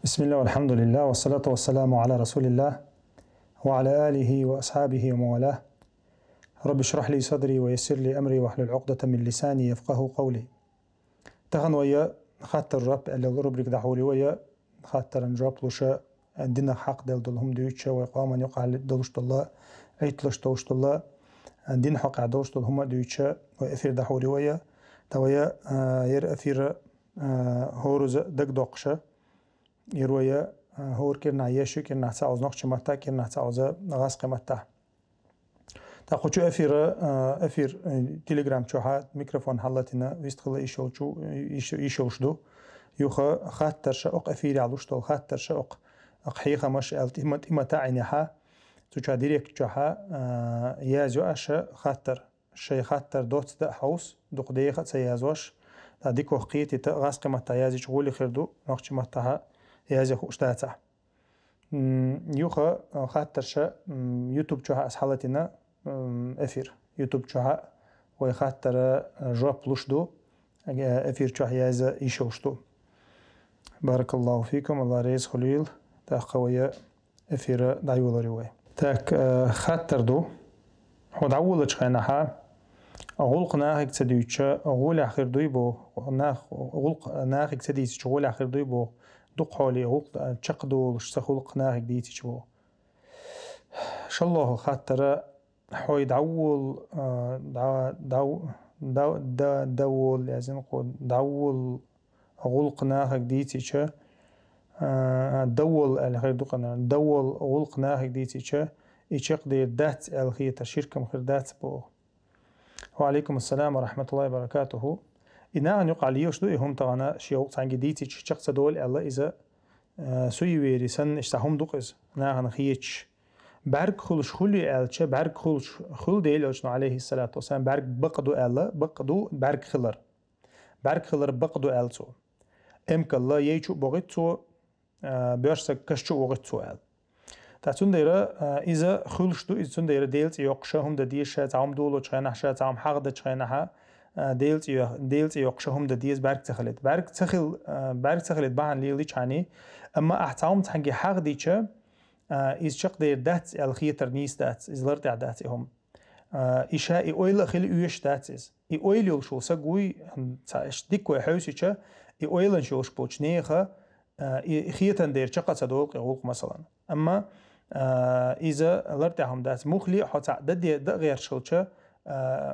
بسم الله والحمد لله والصلاة والسلام على رسول الله وعلى آله وأصحابه وموالاه. رب اشرح لي صدري ويسر لي أمري واحلل عقدة من لساني يفقه قولي. تغن ويا خاطر رب اللي ربرك دحولي ويا خاطر نجرب لوشا عندنا حق دلهم ديوتشا ويقاما يقع دلوشت الله عيتلش دوشت الله عندنا حق عدوشت هم ديوتشا وأثير دحولي ويا تويا ير أثير هورز دق دقشة يرويا هور كرنا يشو كرنا تعوز نقش متا كرنا تعوز غاس متا تاخذ أفير تليجرام شوها ميكروفون حلتنا ويستخدم يشوشدو يوخا خاطر شاق أفير علوشتو خاطر شاق أقحيخة مش إما تعنيها تجا ديريك جها يازو أشا خاطر شيء خاطر دوت دا حوس دوق ديخة سيازوش ديكو قيتي غاس متا يازي شغولي خيردو نقش متاها يازي خوشتاتا يوخا خاطر شا يوتيوب جها أسحالتنا أفير يوتيوب جها ويخاطر جواب لوشدو أفير جها يازا يشوشدو. بارك الله فيكم. الله ريز خليل تاقوية أفير دعيولا رواي تاك خاطر دو خود عولا جخيناها غلق ناخك تديوشا غول آخر دوي بو غلق ناخك تديوشا غول آخر دوي بو دوق حولي غلق تشقدو لشتخلق ناخك ديتش بو شالله خاطر حوي دعول دول لازم نقول دعول غلق ناخك ديتش دول الخير دوقنا دول غلق ناخك ديتش يشق دير دات الخير تشيرك مخير دات بو. وعليكم السلام ورحمة الله وبركاته. إنا أن يقع ليوش دو إهم طغانا شيوق تانجي ديتي تشقص دول الله إذا سوي ويري سن اشتاهم دوقز ناغن خيتش برق خلش خلي ألتش برق خلش خل ديل أجنو عليه الصلاة والسلام برق بقدو ألا بقدو برق خلر برق خلر بقدو ألتو إمك الله ييشو بغيتو بيرسك كشو بغيتو أل تاتون ديرا إذا خلش دو إذا ديرا ديلت يقشهم دا ديش تعم دولو تشغينح شا تعم حق دا تشغينحا ديلت يقشهم دا ديز برق تخلت برق تخلت بحن ليلي چاني أما أحتام تحنجي حق ديشا إذ شق دير دات الخيتر نيس دات إذ لرتع داتهم إشا إيويل خيل إيوش داتز إيويل يلشو سقوي ديكو يحوسيشا إيويل نشوش بوچنيخا خيتن دير شقا صدوق يغوق مثلا أما إذا لرتعهم دات مخلي حتى دا غير شلشا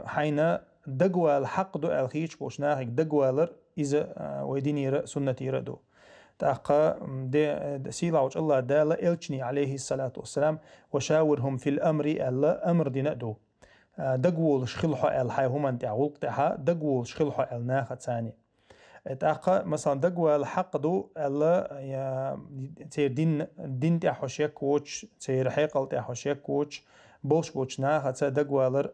حين دقوى الحق دو الخيش بوشناخك دقوى لر إذا ويدين يرى سنة يردو تاقا دي سيلا وش الله دالا إلچني عليه الصلاة والسلام وشاورهم في الأمر ألا أمر دي نقدو دقوول شخلحو الحي هما انتع غلقتها دقوول شخلحو الناخة تاني تاقا مثلا دقوى الحق دو ألا تير دين تاع حوشيك ووش تير حيقل تاع حوشيك ووش بوش ناخة تا دقوى لر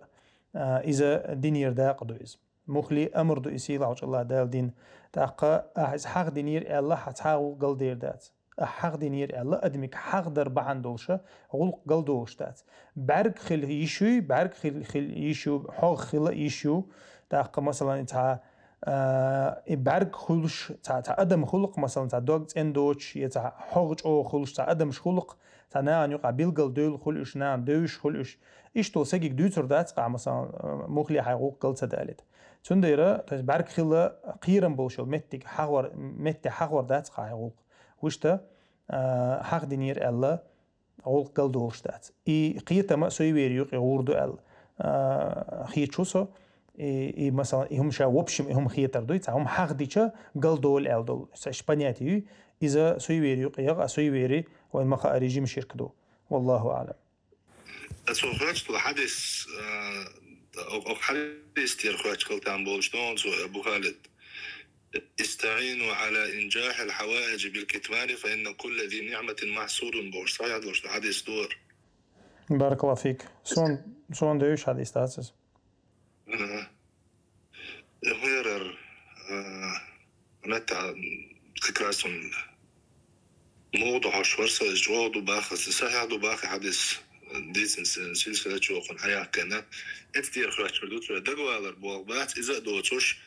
إذا دين يرداق دو إذ مخلي أمر دو إسيلا وش الله دال دين تاقا أحس حق دينير الله حتحاول قل دير دات حق دينير الله أدمك حق در بعن دولشة غلق قل دولش دات برق خل يشو برق خل يشو حق خل يشو تاقا مثلا انتا برق خلش تا أدم خلق مثلا تا دوغت اندوش يتا حق او خلش تا أدمش خلق تا نان يقع بيلقل دول خلش نان دوش خلش إيش تو سيجيك دوتر دات قا مثلا مخلي حقوق قل تدالت تنديرا برق خلا قيرن بولشل متي حغور دات قا حقوق وشتا حق دينير الله غول قل دولش دات إي قيتا ما سوي ويريوق يغوردو ال خيتشوسو إي مثلا هم شا وبشم هم خيتر دويتا هم حق ديشا قل دول ال دول إسبانياتي إذا سوي ويريوق يغ سوي ويري وإن مخا ريجيم شركدو والله أعلم. أتوقعت الحديث أو حديث تير خواتش قلتان بولشتون أبو خالد استعينوا على إنجاح الحوائج بالكتمان فإن كل ذي نعمة محصول بوش صحيح دوش حديث دور. بارك الله فيك. سون ديوش حديث تاسس. غير نتع ذكراسون موضوع شورسة جواد وباخس صحيح دو باخي حديث ديسن سلسلة شوقن حياة كنا اتدير خرج فردوت دقوالر بوغبات إذا دوتوش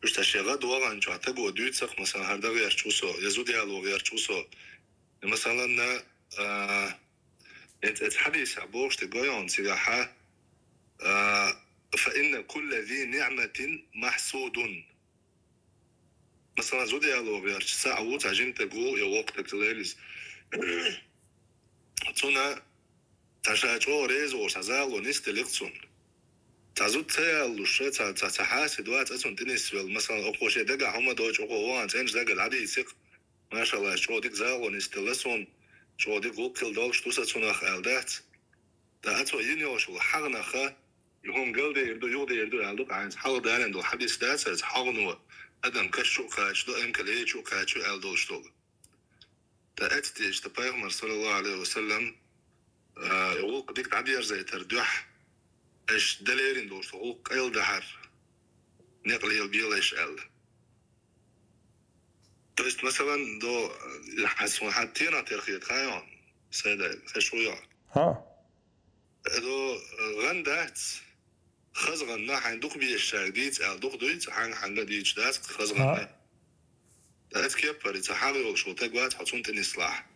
مش تشغل وغن شو تقو دوت سخ مثلا هردا غير شوسو يزود يالو غير شوسو مثلا انت حديث عبوش تقويون سلاحة فإن كل ذي نعمة محسود مثلا زود يالو غير ساعة تعجين تقو يوقتك تليلز تونا تشاجو ريزو شازالو نستلقصون تزود تيالو شيء تحاسد وقت أصلا تنسول مثلا أقوى شيء دقع هم دوج أقوى وان تنج دقع العادي يسق ما شاء الله شو ديك زالو نستلقصون شو ديك وكل دولش توسا تونخ ألدات دا أتو ينيوش وحغنا خا يهم قلدي يردو يودي يردو يالدوك عايز حغ دارن دو حديث دات حغنو أدم كشو كاش دو أمكال إيشو كاشو ألدوش دول دا أتتيش تبايغمر صلى الله عليه وسلم يقول ديك تعدير زي تردوح اش دليرين دور سوق قيل دحر نقل يلبيل ايش ال بس مثلا دو حسون حتينا ترخية خايون سيدا خشويا ها دو غندات خزغنا حندوق بي الشارديت دوق دويت حندا ديج دات خزغنا دات كيبر يتحاول وشو تقوات حتون تنصلاح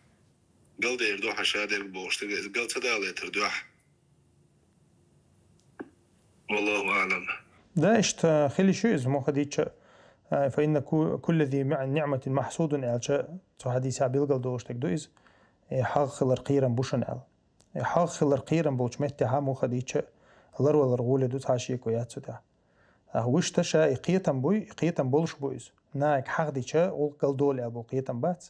قل دير دو حشادر بوش قل تدالي تردوح والله أعلم. ده اشت خلي شو اسمه خديتش فإن كل ذي نعمة محسود على شيء حديث بيلقل دوش تقدويز حق خلر قيرا بوشن على حق خلر قيرا بوش متها مو خديتش لر ولا رغول دوت عشيك ويات سدا وش تشا قيتم بوي قيتم بولش بويز ناك حق ديتش وقل دول أبو قيتم بات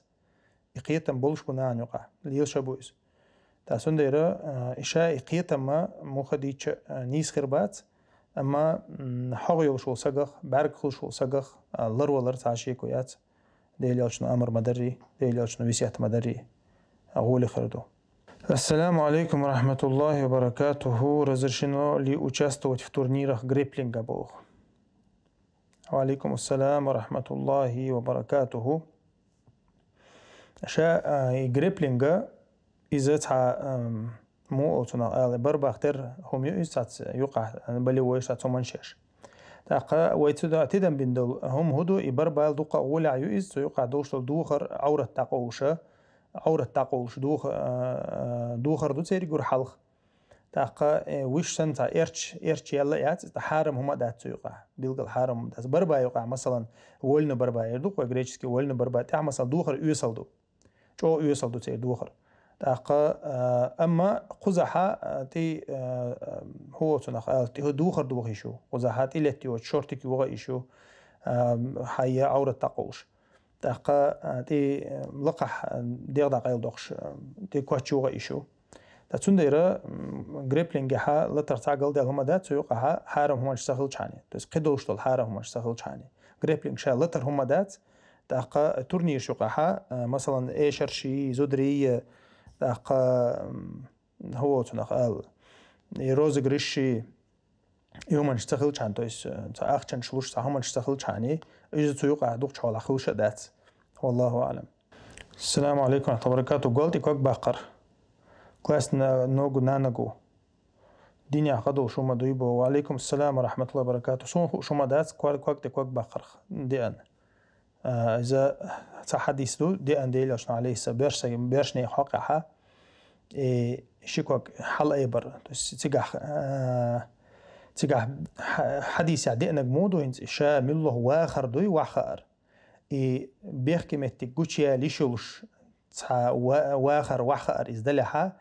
قيتم بولش بنا نقع ليش بويز تاسون ديرا إشاء قيتم ما مو خديتش نيس خربات أما حقيو شو سجخ برق خو شو سجخ لر ولر تعشيك ويات ديلياشنا أمر مدري ديلياشنا وسيات مدري أقول خردو. السلام عليكم ورحمة الله وبركاته. разрешено ли участвовать в турнирах грэпплинга бог? وعليكم السلام ورحمة الله وبركاته. شاء грэпплинга إذا مو أوتنا بربختر هم يقع بليويش تمنشش تاقا ويتدا تدم بندل هم هدو يبربال دوقا ولا يؤز يقع دوشل دوخر عورة تاقوشة عورة تاقوش دوخر دو تيري جور حلق تاقا ويش سنتا إرش يلا يات تحارم هما دات يقع بيلقى الحارم دات بربا يقع مثلا ولن بربا يردوق وغريتشسكي ولن بربا تاع مثلا دوخر يوصل دو جو يوصل دو تيري دوخر تاقا أما قزحة تي هو تنخ تي دوخر دوخيشو قزحات إلى تيو شورتك وغيشو حيا عورة تقوش تاقا تي لقح دير دقيل دوخش تي كواتشو غيشو تاتون ديرا غريبلينج ها لتر تعقل ديال هما دات سيوقها حارم هما تشتغل شاني تس قدوش طول حارم هما تشتغل شاني غريبلينج شا لتر هما دات تاقا تورنير شوقها مثلا ايشر شي زودري تاقا هو تنقال يروز غريشي يوم نشتغل شان تويس تاخشن شلوش تا هما نشتغل شاني اجي تيوقع دوق شولا خوش دات والله اعلم. السلام عليكم ورحمة الله وبركاته. قلتي كوك باقر كلاس نوغو نانغو ديني عقدو شوما دويبو. وعليكم السلام ورحمة الله وبركاته. شوما دات كوك تي كوك باقر دي ان إذا تحديث دو دي ان ديل عشان عليه بيرشني حقها شكوك حل ايبر تيجح حديث عدينا جمودو إنت شامل الله واخر دوي واخر بيحكي متى جوتشيا ليشولش واخر واخر إزدلها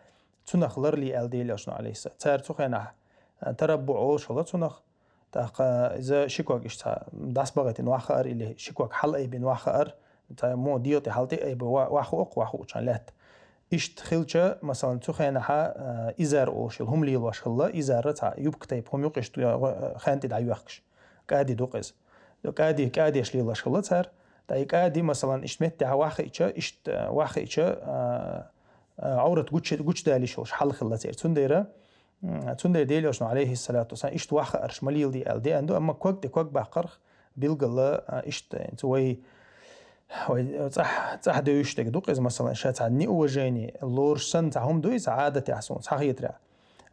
تنخلر لي الديل عشان عليه تار تخينا تربع شغلة تنخ تاق إذا شكوك إشتا داس بغت إن واخر اللي شكوك حل أي بين واخر تا مو ديوتي حلتي أي بواخو واخو عشان لات إشت خلشة مثلا تخينها إزار أوش الهم لي الواش خلا إزار تا يبكتيب هم يقش خانت دعي وقش كادي دوقز كادي إيش لي الواش خلا تار تا كادي مثلا إشمت دع واخ إشت واخ عورة جوتش دالي شوش حل خلا تير تنديرة تندير ديلي عشان عليه الصلاة والسلام إشت واخ أرشمليل دي أل دي عنده أما كوك بقر بيلقى إشت أنتوي صح دويش تقدوق إذا مثلا شات عني وجيني اللورش سنت هم دويس عادة يحسون صح يترى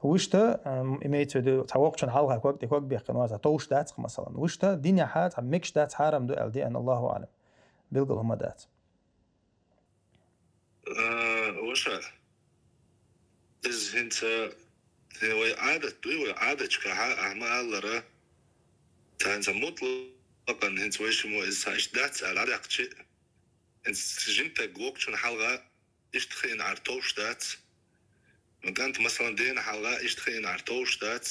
وشتا имеется в виду توقع حلقة كوك بيحكي توش دات مثلا وشتا دنيا حات ميكش دات حرام دو الدي ان الله اعلم بيلقى هما دات وشا إز هنت هو عادة دوي عادة كها أعمال را تانز مطلقا هنت ويش مو إز هاش دات على علاقة شيء إنت جنتا جوك شن حلقة يشتخين عرتوش دات وكانت مثلا دين حلقة يشتخين عرتوش دات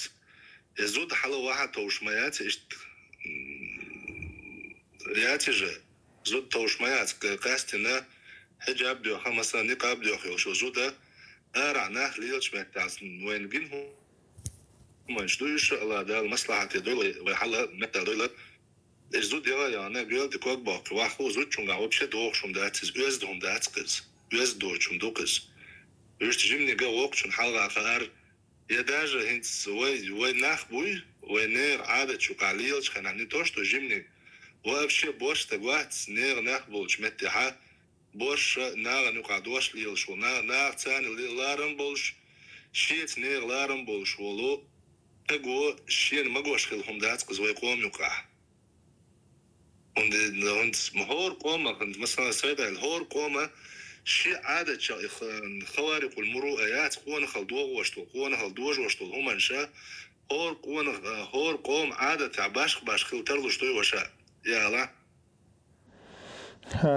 يزود حلقة واحد توش ميات رياتي جا زود توش ميات قاستنا حجاب ديوخا مثلا نقاب ديوخا وشو زودا أرعناه ليلش مكتاسن وين جنهم ما يشتويش الله ده المصلحة دول ويحلها متى دول زود يلا يعني بيل دكوك باك واحد زود شون قاعد بشد دوخ شون داتس يزدهم داتس يزدو شون دوكس يشتجمني جا وقت شون حلقة خار يداجة هنس وي ناخ بوي ونير عادة شو قاليلش خنا نتوش تجمني وابشي بوش تقوات نير ناخ بولش متها بوش نار نقعدوش ليل شو نار تاني لارم بولش شيت نير لارم بولش ولو تقو شين مقوش خلهم داتس ويقوم يقع und مهور قومة كنت مثلا سيدا الهور قومة شيء عادة خوارق والمروءات قونا خلدوغ واشتول قونا خلدوغ واشتول هم انشاء هور قوم عادة عباش خل ترلوش توي وشاء يا الله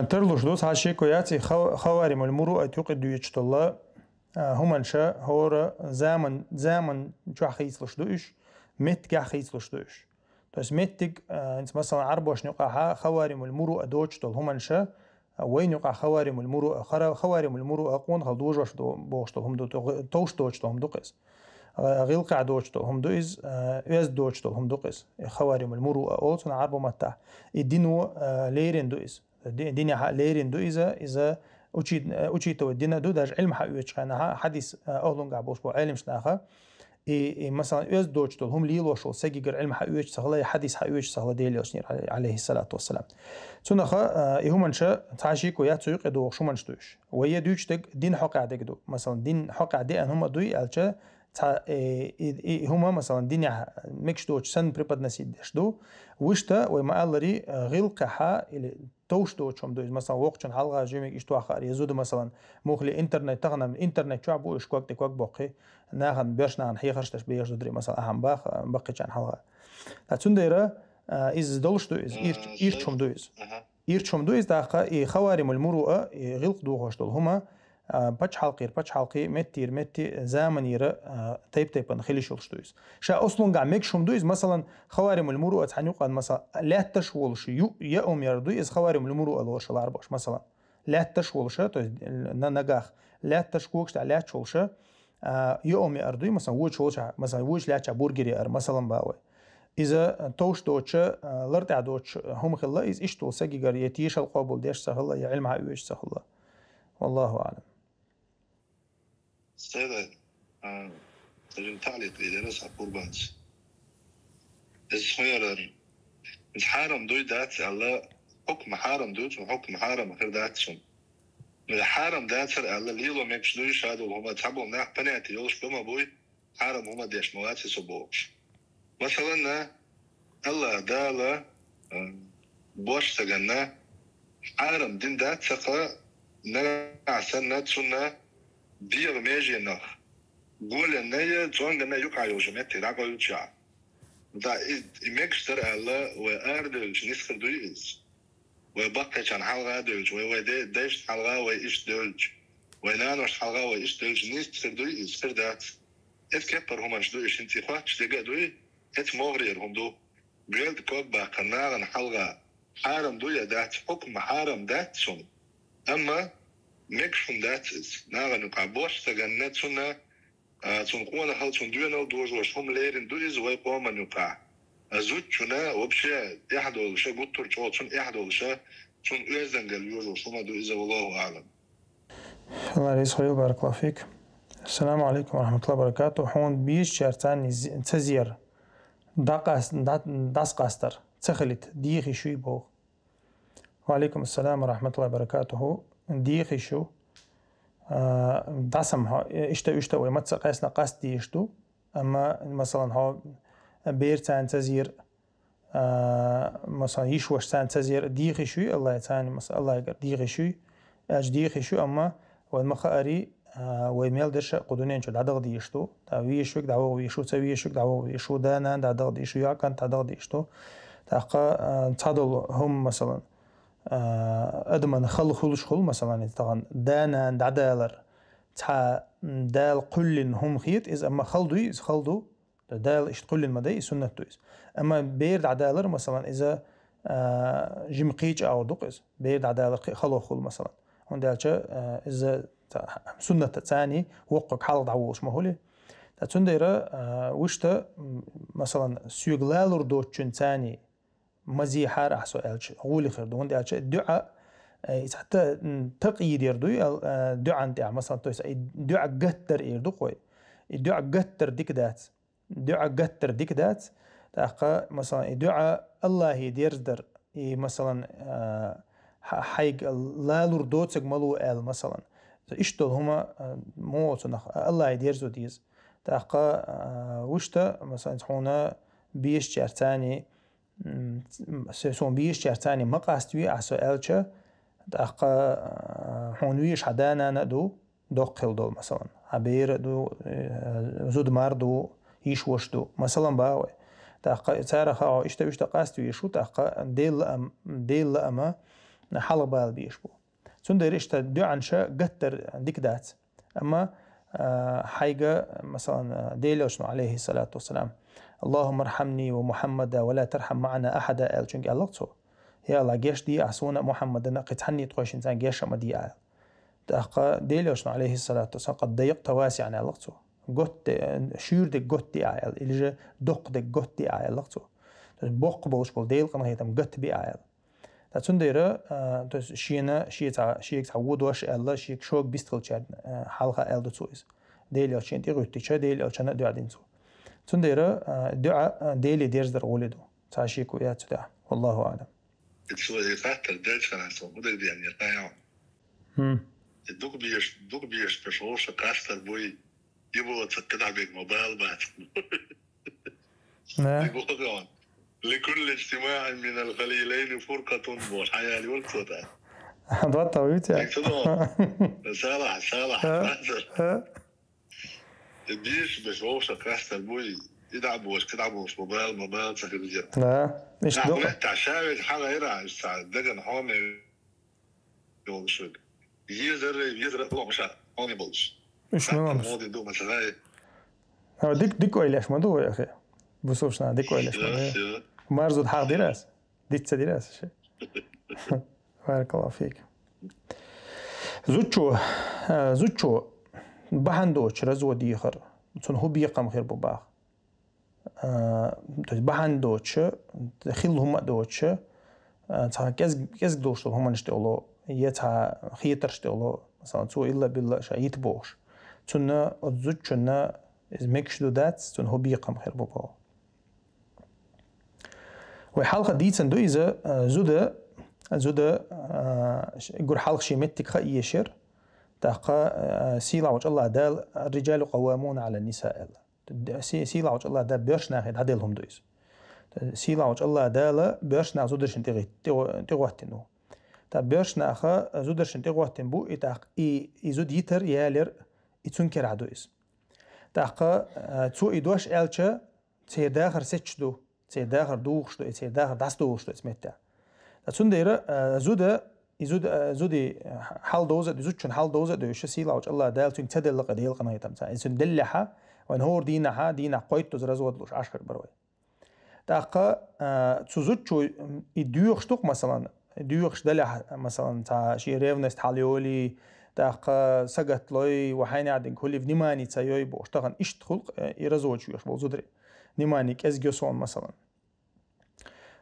ترلوش دوس هاشي كوياتي خوارم المروءة يقد يجتلا هم انشاء هور زمن جو خيسلش دوش مت جا خيسلش دوش بس متك انت مثلا عربوش نقع خوارم المروءة دوجتل هم انشاء وين يقع خوارم المروءة خوارم المروءة قون خلدوج واش بوشتل هم دو توش دوجتل هم دوقس غيلقع دوجتل هم دوز يز دوجتل هم دوقس خوارم المروءة اولسن عربو متى الدينو ليرين دوز الدنيا ليرين دو اذا اوتشيتو الدين دو داج علم حقيقة كان حديث اولون قابوش بو علم شناخه مثلا öz دوجتل هم ليلوشل سجيجر علم حقيقة سهلا حديث حقيقة سهلا ديليوس عليه الصلاة والسلام تونخا هم انشا تعشيك ويا تسوق دو شو منشتوش ويا دوجتك دين حق عدك دو مثلا دين حق عدي ان هم دوي الچا هم مثلا دين ميكش دوج سن بريبادنسي دو وشتا وما الري غلقها الى توش دوچم دوز مثلا وقتن حلقه جيمك اشتو اخر يزود مثلا مخلي انترنت تغنم انترنت شعبو اشكوك تكوك بوقي ناخن بيش نان حي خرجتش بيش دري مثلا اهم بقي كان حلقه تنديرا از دولش دوز ايرچم دوز ايرچم دوز داخه خوارم المروءه غلق دوغش دول هما باش حلقي متي زمن يرا تيب نخليش دوز شا اصلا قاع ميكشم دوز مثلا خوارم المروءه تحنيق مثلا لا تشولش يا يردو از خوارم المروءه لوش الاربعش مثلا لا تشولش تو نغاخ لا تشكوكش لا تشولش يا يردو مثلا وش مثلا وش لا برجر مثلا باوي إذا توش دوتش لرتع دوتش هم خلا إز إشتول سجيجر يتيش القابل ديش سهلا يا علم عيوش سهلا والله أعلم. سيدة تجن تعليق إذا نسعى قربانس إزخير حارم دوي دات الله حكم حارم دوت وحكم حارم غير داتشم حارم داتر الله ليلو ميكش دوي شادو هما تحبوا ناح بناتي يولش بما بوي حارم هما ديش مواتي سبوش مثلا الله دالا بوش سجنا حارم دين دات سقا نعسن نتسنا دير ميجي نخ قول النية زونغنا يقع يوجمتي راقو يوجع دا إمكستر الله وأردلج نسخر دويز ويبقى كان حلقة دولج ويديش حلقة ويش دولج وينانوش حلقة ويش دولج نسخر دويز خردات اتكبر هما شدويش انتي خواتش دقا دوي ات مغرير هم دو بيلد كوبا كناغن حلقة حارم دوية دات حكم حارم دات سن أما ميكشون داتس ناغن يقعبوش تغنات سنة تنقونا حل تندوينا ودوز وشهم ليرين دويز ويقوما يقع أزود شنا وبشي إحد ولشا قطر جوال شن إحد ولشا شن إيزن قليوز وشما دويزة والله أعلم. الله يسخيل بارك الله فيك. السلام عليكم ورحمة الله وبركاته. حون بيش شارتان تزير داس قاستر تخلت ديخي شوي بو. وعليكم السلام ورحمة الله وبركاته. ديخي شو دعسم ها اشتا ويمتس قاسنا قاس ديشتو أما مثلا ها بير تان تزير مثلا يشوش تان تزير ديغي شوي الله يتاني مثلا الله يقر ديغي شوي اج ديغي شوي أما والمخاري ويميل درش قدونين شو دعدغ ديشتو تا ويشوك دعوه ويشو تا ويشوك دعوه ويشو دانا دعدغ ديشو ياكن دعدغ ديشتو تاقا تصادل هم مثلا أدمن خل مثلا طبعا دانا دعدالر تا دال قل هم خيط إذا أما خلدو دال إشت قل المدى سنة تويس أما بيرد عدالر مثلا إذا جمقيج أو دقز بيرد عدالر خلو خل مثلا هون دالشة إذا سنة تاني وقق حال دعوش مهولي تنديرة وشتا مثلا سيغلالر دوتشن تاني مزي حار أحسو ألش غولي خير دون دالشة الدعاء حتى تقييد يردو دعاء انتع مثلا تويس دعاء قتر يردو قوي دعاء قتر ديك دات تاقا مثلا دعاء الله يديردر مثلا حيق لا لردوتك ملو ال مثلا اشتول هما موتنخ الله يديرزو ديز تاقا وشتا مثلا هنا بيش جارتاني سون بيش جارتاني مقاستوي عسو الچه تاقا هونويش حدانا ندو دوقل دول مثلا عبير دو زود مردو يشوش دو مثلا باوي تاقا تارخا اشتا قاستو يشو تاقا ديل أما حلق بال بيشبو تندر اشتا دو عنشا قتر ديك دات أما حيقة مثلا ديلوشنو عليه الصلاة والسلام اللهم ارحمني ومحمد ولا ترحم معنا أحدا آل چونك ألقتو يا الله جيش دي أحسونا محمد نقيت حني تقوش إنسان جيش مدي آل تاقا ديلوشنو عليه الصلاة والسلام قد ضيقت واسعا ألقتو قط شور دك قط دي آل اللي دق دك قط دي آل لقتو بوق بوش بول ديل قنا هيتم قط بي آل تسنديرة شيك تعود واش الله شيك شوك بيستقل شاد حلقة آل دتويز ديل يا شين تيغوتي شا ديل يا شنا دعاء دينسو تسنديرة دعاء ديل ديرز در ولدو تعشيك ويا تدع والله أعلم. السؤال يفعل الدرس أنا سأقول لك يعني يقايع. دوك بيش بشوش كاستر بوي يبغى تكتب بيك موبايل بعد. يقولون لكل اجتماع من الخليلين فرقة والحياة والصدى. هذا طويت يعني. صالح بيش بشوش كاستر بوي يلعبوا مش موبايل سكر جدا. لا إيش دوق؟ نحن تعشاوي حاجة هنا استعدنا حامي يقول شو يزرع طلع مش حامي بلش. إيش نعم؟ الماضي دو مثلا. هو ديك ويلاش ما دو يا أخي. بصوصنا ديك ويلاش ما دو. مارزود حق دراس. ديت دراس شيء. بارك الله فيك. زوجو بحندوش رزو ديخر. تون هو بيقام خير بباخ. بحندوش خيلهم دوش. تها كز دوش هم نشتغلوا يتها خيتر نشتغلوا مثلا تو إلا بالله شيء بوش. تون زوجنا إزمكش دو دات تون هو بيقام خير بباخ. وحلقة ديتن دو إذا زودا يقول حلقة شيمتك خي يشر تاقا سيلا وجه الله دال الرجال قوامون على النساء سيلا وجه الله دال بيرشنا خير هدلهم دويز سيلا وجه الله دال بيرشنا زودرشن تغواتنو تا بيرشنا خا زودرشن تغواتن بو إتاق إزود يتر يالر إتسنكر عدويز تاقا تو إدوش ألشا تسير داخر ستشدو تسير داخر دوخشدو تسير داخر داستوخشدو اسمتا تسنديرة زودي حال دوزة زوجن حال دوزة دوش سيلا وج الله دال تون تدل قديل قناة تمسا إنسان دلها وإن هو دينا قويت تزرزود لوش عشر بروي تاقا تزوجو يدوخشتوق مثلا يدوخش دلها مثلا تا شي ريفنست حاليولي تاقا سقط لوي وحين عدن كل في نماني تسايوي بوشتغن إشت خلق يرزوج شويش بوزدري نماني كأز جوسون مثلا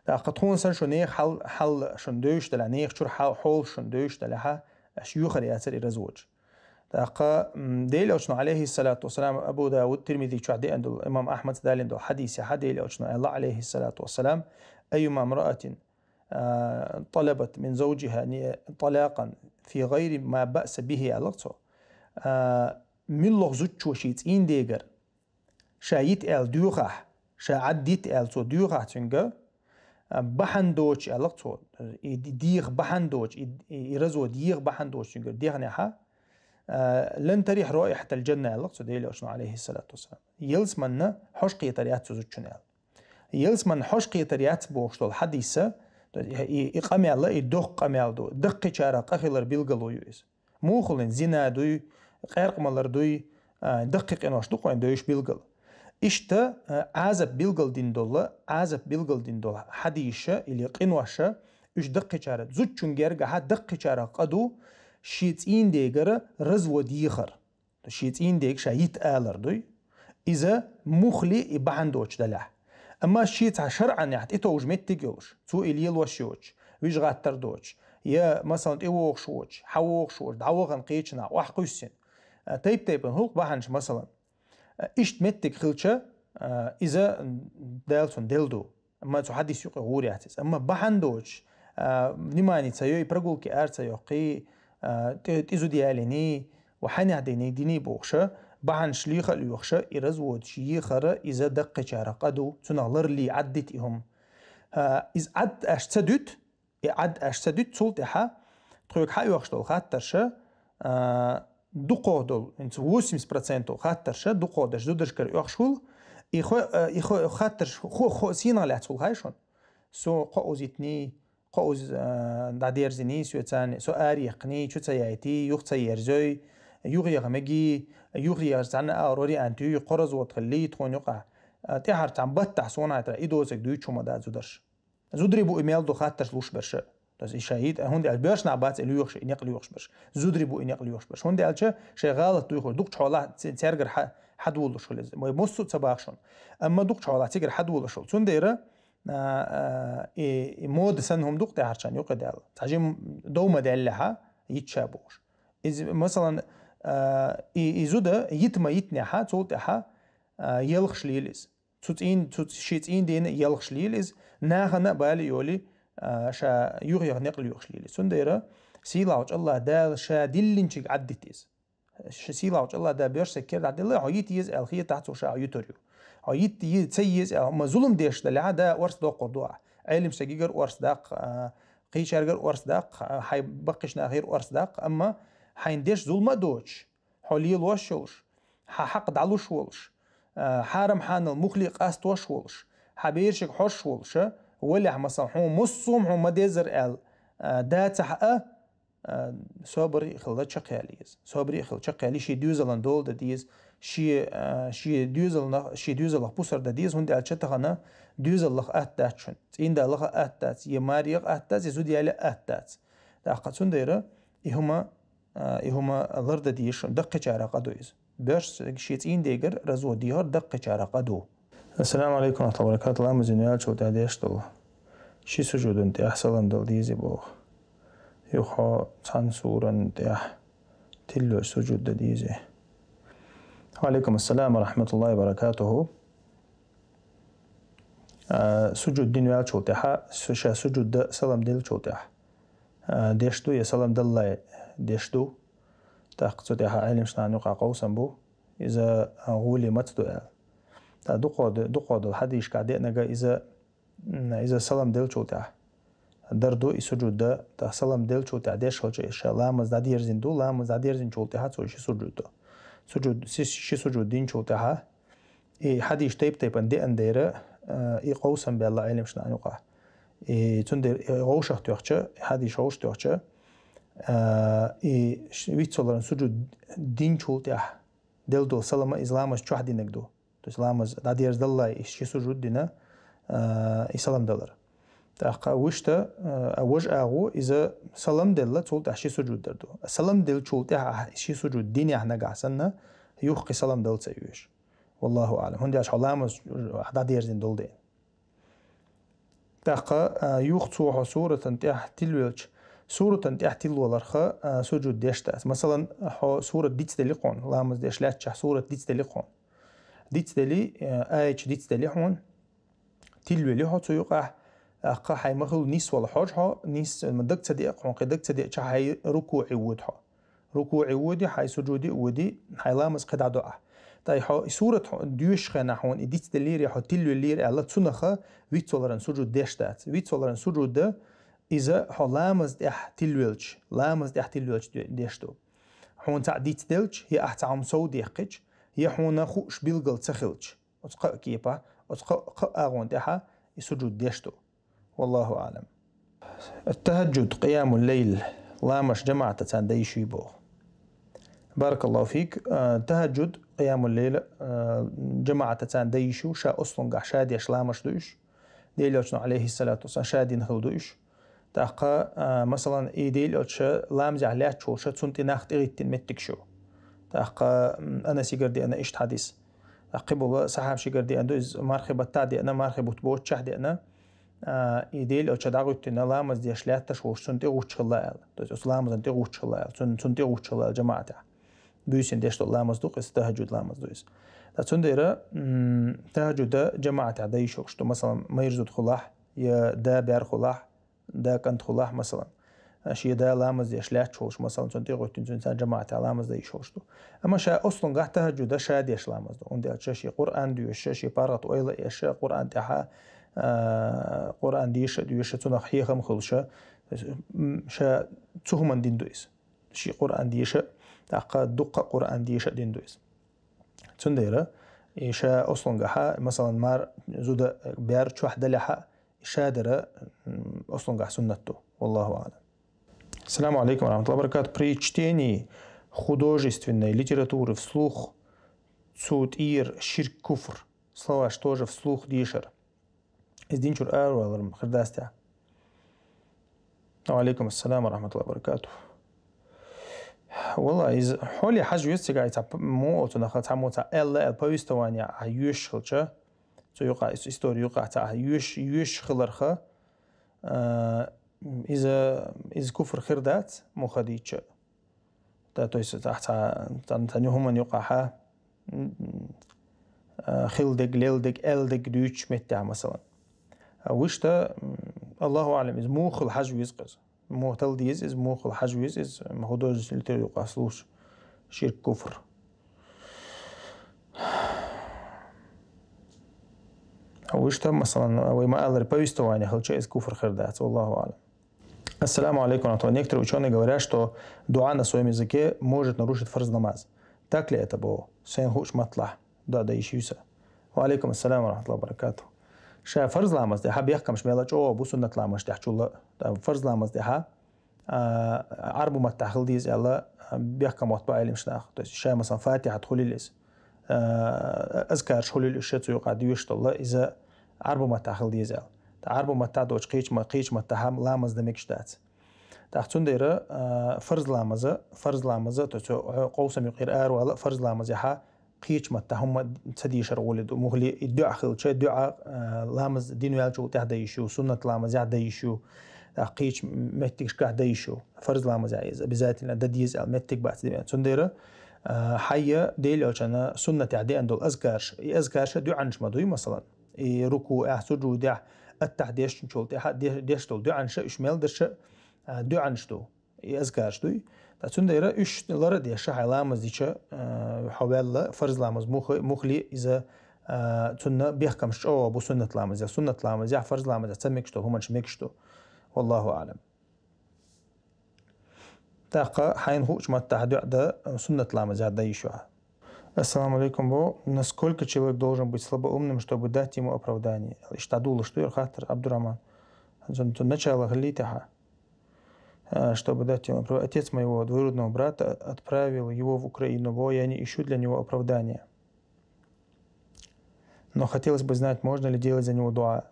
تاقا تخون سن شو نيخ حل شندوش دلا نيخ شور حول شندوش دلها شيوخ رياسر يرزوج تاقا ديل أوشنو عليه الصلاة والسلام أبو داود ترمذي شو عدي عند الإمام أحمد دالين دو حديث حديل أوشنو الله عليه الصلاة والسلام أيما امرأة طلبت من زوجها طلاقا في غير ما بأس به ألقته ملغ زوتشو شيت إن ديجر شايت إل ديوخح شاعديت إل تو ديوخح تنجا بحندوش ألقتو ديغ بحندوش يرزو ديغ بحندوش تنجا ديغ نحا لن تريح رائحة الجنة ألقتو ديلي أشنو عليه الصلاة والسلام يلس من حشقية تريات زوتشنال يلس من حشقية تريات بوشتول حديثة إقامي الله يدق قاميال دو دقي شارع قخيلر بيلغلو يويس موخلن زنا دوي قيرق مالر دوي دقيق إنواش دوقوين دويش بيلغل إشتا عازب بيلغل دين دولا عازب بيلغل دين دولا حديشة اللي قنواشة إش دقي شارع زوتشون جرغا ها دقي شارع قدو شيتين ديغر رزو ديخر شيتين ديغ شايت آلر دوي إذا مخلي إباندوش دلح أما شيت شرعا يعني إتوج متجوش تو إليل وشوش ويش غاتر دوش يا مثلا إيوغ شوش حوغ شوش دعوغن قيتشنا وحقوسين تيب هوق بحنش مثلا إشت متك خلشة إذا دالتون دلدو أما تحدث يقي غوري عتيس أما بحندوش نماني تسيوي برقول كي أرتسيو قي تيزو دياليني وحاني عديني ديني بوغشة بحن شليخة ليوخشة إرزوود شيخرة إذا دقي شارقادو تنغلر لي عدتهم إذا عد أشتدت عد أشتدت سلطحة تخيوك حا يوخشتو خاترشة دوقودل انت 80% خاترشة دوقودش دودشكر يوخشول إخو خاترش خو سينا لاتول هايشون سو قوزيتني قوز داديرزني سوتان سو آريقني شو تسيايتي يوخ تسيرزوي يوغيغ مجي يوغيغ زعنا أوروري أنتو يقرز وتخلي تكون يقع تحر تعبت صونا ترى إيدوزك دويتشو مداد زودرش زودري بو إيميل دو خاطر لوش برش das شهيد هوندي البيرش نعبات اليوخش إنيق اليوخش برش زودري بو إنيق اليوخش برش هوندي الش شغالة دويخو دوك تحولا تيرجر حد ولش خلز ما يمسو تباخشون أما دوك تحولا تيجر حد ولش سونديرة مود سنهم دوك تحرشان يقدر تعجيم دوما دلها يتشابوش إذا مثلا إذا يتما يتنحى تولتحى يلخش ليلز تين شيتين دين يلخش ليلز ناخنا بالي يولي شا يغير نقل يخش ليلز سنديرة سيلاوج الله دال شا دلينشك عدتيز سيلاوج الله دا بيرش سكر عدل الله عيتيز الخية تحت وشا عيتوريو عيتيز تسيز ما ظلم ديش دلعا دا ورس دو قردوا علم سجيجر ورس داق قيشارجر ورس داق حي بقشنا غير ورس داق أما حينديش ظلمة دوش حولي الوشوش حقد علوش ولش حارم حان المخلق أستوش ولش حبيرشك حوش ولش ولا مثلا حو مصوم حو مديزر ال دات حقه صبري خلت شقياليز صبري خلت شقيالي شي دوزلان دول دديز شي دوزل بوسر دديز هندي الشتغنا دوزل لخ أتاتشن إن دا لخ أتات يماريق أتات يزودي على أتات دا قصون ديره إهما ضرد ديش دقة شارقة دويز بيرش شيتين ديجر رزو ديار دقة شارقة دو. السلام عليكم ورحمة الله وبركاته. الله مزينيال شو تعديش دل شي سجود انت أحسن دل ديزي بو يخا تنصور انت تلو سجود ديزي. وعليكم السلام ورحمة الله وبركاته. سجود دينيال شو تحا سجود سلام دل شو تح ديشتو يا سلام دل ديشتو تاقصد يا علم شنا نقع قوسا بو إذا غولي متدو تا دقود الحديش قاعدة نجا إذا سلام دل شو تاع دردو يسجود ده تا سلام دل شو تاع ديش هالشيء شلا مزدادير زندو لا مزدادير زين شو تاع سوي شيء سجود ده سجود شيء سجود دين شو تاعها حديش تيب أنديره قوسا بالله علم شنا نقع تندر غوشة تيوخشة حديش غوش تيوخشة ويتصلون سجود دين شو تاع دل سلام إسلام شو حد ينقدو إسلام دادير دلله شيء سجود دينا إسلام دلر تأقى وشته أوج أغو إذا سلام دلله تقول تحشي سجود دردو سلام دل شو تاع شيء سجود ديني إحنا قاسنا يوخي سلام دل سيوش والله أعلم هندي أش علامة دادير زين دل دين تأقى يوخ صورة تاع تلويلش سورة تحت الولرخة سجود ديشتاس مثلا سورة ديتس دليقون لامز ديشلاتش سورة ديتس دليقون ديتس دلي آيش ديتس دليحون تلوي ليه تيوقع أقا حي مخلو نيس ولا حاجها نيس مدك تصدق قون قدك تصدق شحي ركوع يودها ركوع ودي حي سجودي ودي حي لامز قد دعاء طيب سورة ديوش خنا حون إديت دلير يحو تلو اللير على تسنخة ويتصلرن سجود ديشتات ويتصلرن سجود ده إذا حو لامز ديح تلويلج لامز ديح تلويلج ديشتو حون تعديت دلج هي أحتعم سو ديحقج هي حون خوش بيلغل تخلج أتقى كيبا أتقى أغون ديحا يسجود ديشتو والله أعلم. التهجد قيام الليل لامش جماعة تانديشي بو بارك الله فيك. تهجد قيام الليل جماعة تانديشو شا أصلن شادي أشلامش دوش ديلوشن عليه الصلاة والسلام شادي نخل دوش تاقا مثلا ديلوش لام زعلات شو شا تسنتي ناخت إغيتين متك شو تاقا أنا سيقردي أنا إشت حديث قبل صحاب شيقردي أندو إز مارخبة تادي أنا مارخبة تبوت شهدي أنا إيديل أو شداغوت إن لامز دي أشلات تشوش سنتي غوتش الله توس لامز أنتي غوتش الله سنتي غوتش الله جماعة بيسين ديش لامز دوق استهجد لامز دويس تسنديرة تهجد جماعة عديش وشتو مثلا ما يرزد خلاح يا دا بير خلاح دا كنت خلاح مثلا شي دا لامز دي أشلات شوش مثلا سنتي غوت إنسان جماعة لامز دي شوشتو أما شا أصلا قاعد تهجد شا ديش لامز دو عندي شي قرآن ديوش شي بارغت ويلا شا قرآن تاعها قرآن ديش تنخ حيخم خلشة شا تهمن دين دويس شي قرآن ديش تاقا دقة قرآن ديش دين دويس تنديرة شا أصلا قاحا مثلا مار زود بيار شوح دلحا شادرة أصلا قاح سنته والله أعلم. السلام عليكم ورحمة الله وبركاته. При чтении художественной литературы вслух цуд ир ширк куфр слова что же вслух дишер إزدينشور والله خرداستها. وعليكم السلام ورحمة الله وبركاته. والله إذا حولي حاجة يستقع مو أتناخد تعمو تا إلا البويستوانيا عيوش خلشة تو يقع إستوري يقع تا يوش خلرخة إذا كفر خردات مو خديتش تا تويس تحت تنيهم من يقعها خلدق ليلدق ألدق دوش متع مثلا وشتا الله أعلم إذا موخ الحجو يزقز موخ تلديز إذا موخ الحجو يزقز مخدوز اللي يقاسلوش شرك كفر. وشتا مثلا وما قال ريبوستواني خلча из куфр خردات والله أعلم. Ассаламу алейкум. Некоторые ученые говорят, что дуа на своем языке может нарушить фарз намаз. Так ли это было? Сейн хуш матлах. Да ищуся. Ва алейкум ассалам рахматуллахи баракату. شا فرض لامز ده حب يحكم شمالة أو أبو سنة لامز ده حجول فرض لامز ده عربو ما تحل ديز الله بيحكم وقت بعلم شناخ شا مثلا فاتحة تخلي ليس أذكر شخلي الشيء يقعد يشت الله إذا عربو ما تحل ديز الله عربو ما تعدوش قيش ما تهم لامز ده مكشتات تحتون ديره فرض لامز تسو قوسم يقير ولا فرض لامز يها قيش متهم تديشر ولد ومغلي الدعاء خلشة دعاء لامز دينو يالجو تهديشو سنة لامز يهديشو قيش متكش كهديشو فرض لامز عايز بذات الدديز متك بعد ديان سنديرة حية ديل يالجنا سنة عدي عندو أذكارش دعانش مدوي مثلا ركوع سجود التحديش نشول ديشتول دعانش إشمال درش دعانشتو أذكارش دوي تسنديرة إيش لرد يا شح لامز ديشة حوالله فرض لامز مخلي إذا تنا بيحكمش أو أبو سنة لامز يا سنة لامز يا فرض لامز تسمكشتو همش مكشتو والله أعلم. تاقة حين هوش ما تحدي ده سنة لامز هذا يشوها. السلام عليكم بو. Насколько человек должен быть слабоумным, чтобы дать ему оправдание? Иштадул, что Ирхатер Абдурахман. Начало галитаха. Чтобы дать ему оправдание. Отец моего двоюродного брата отправил его в Украину, но я не ищу для него оправдания. Но хотелось бы знать, можно ли делать за него дуа.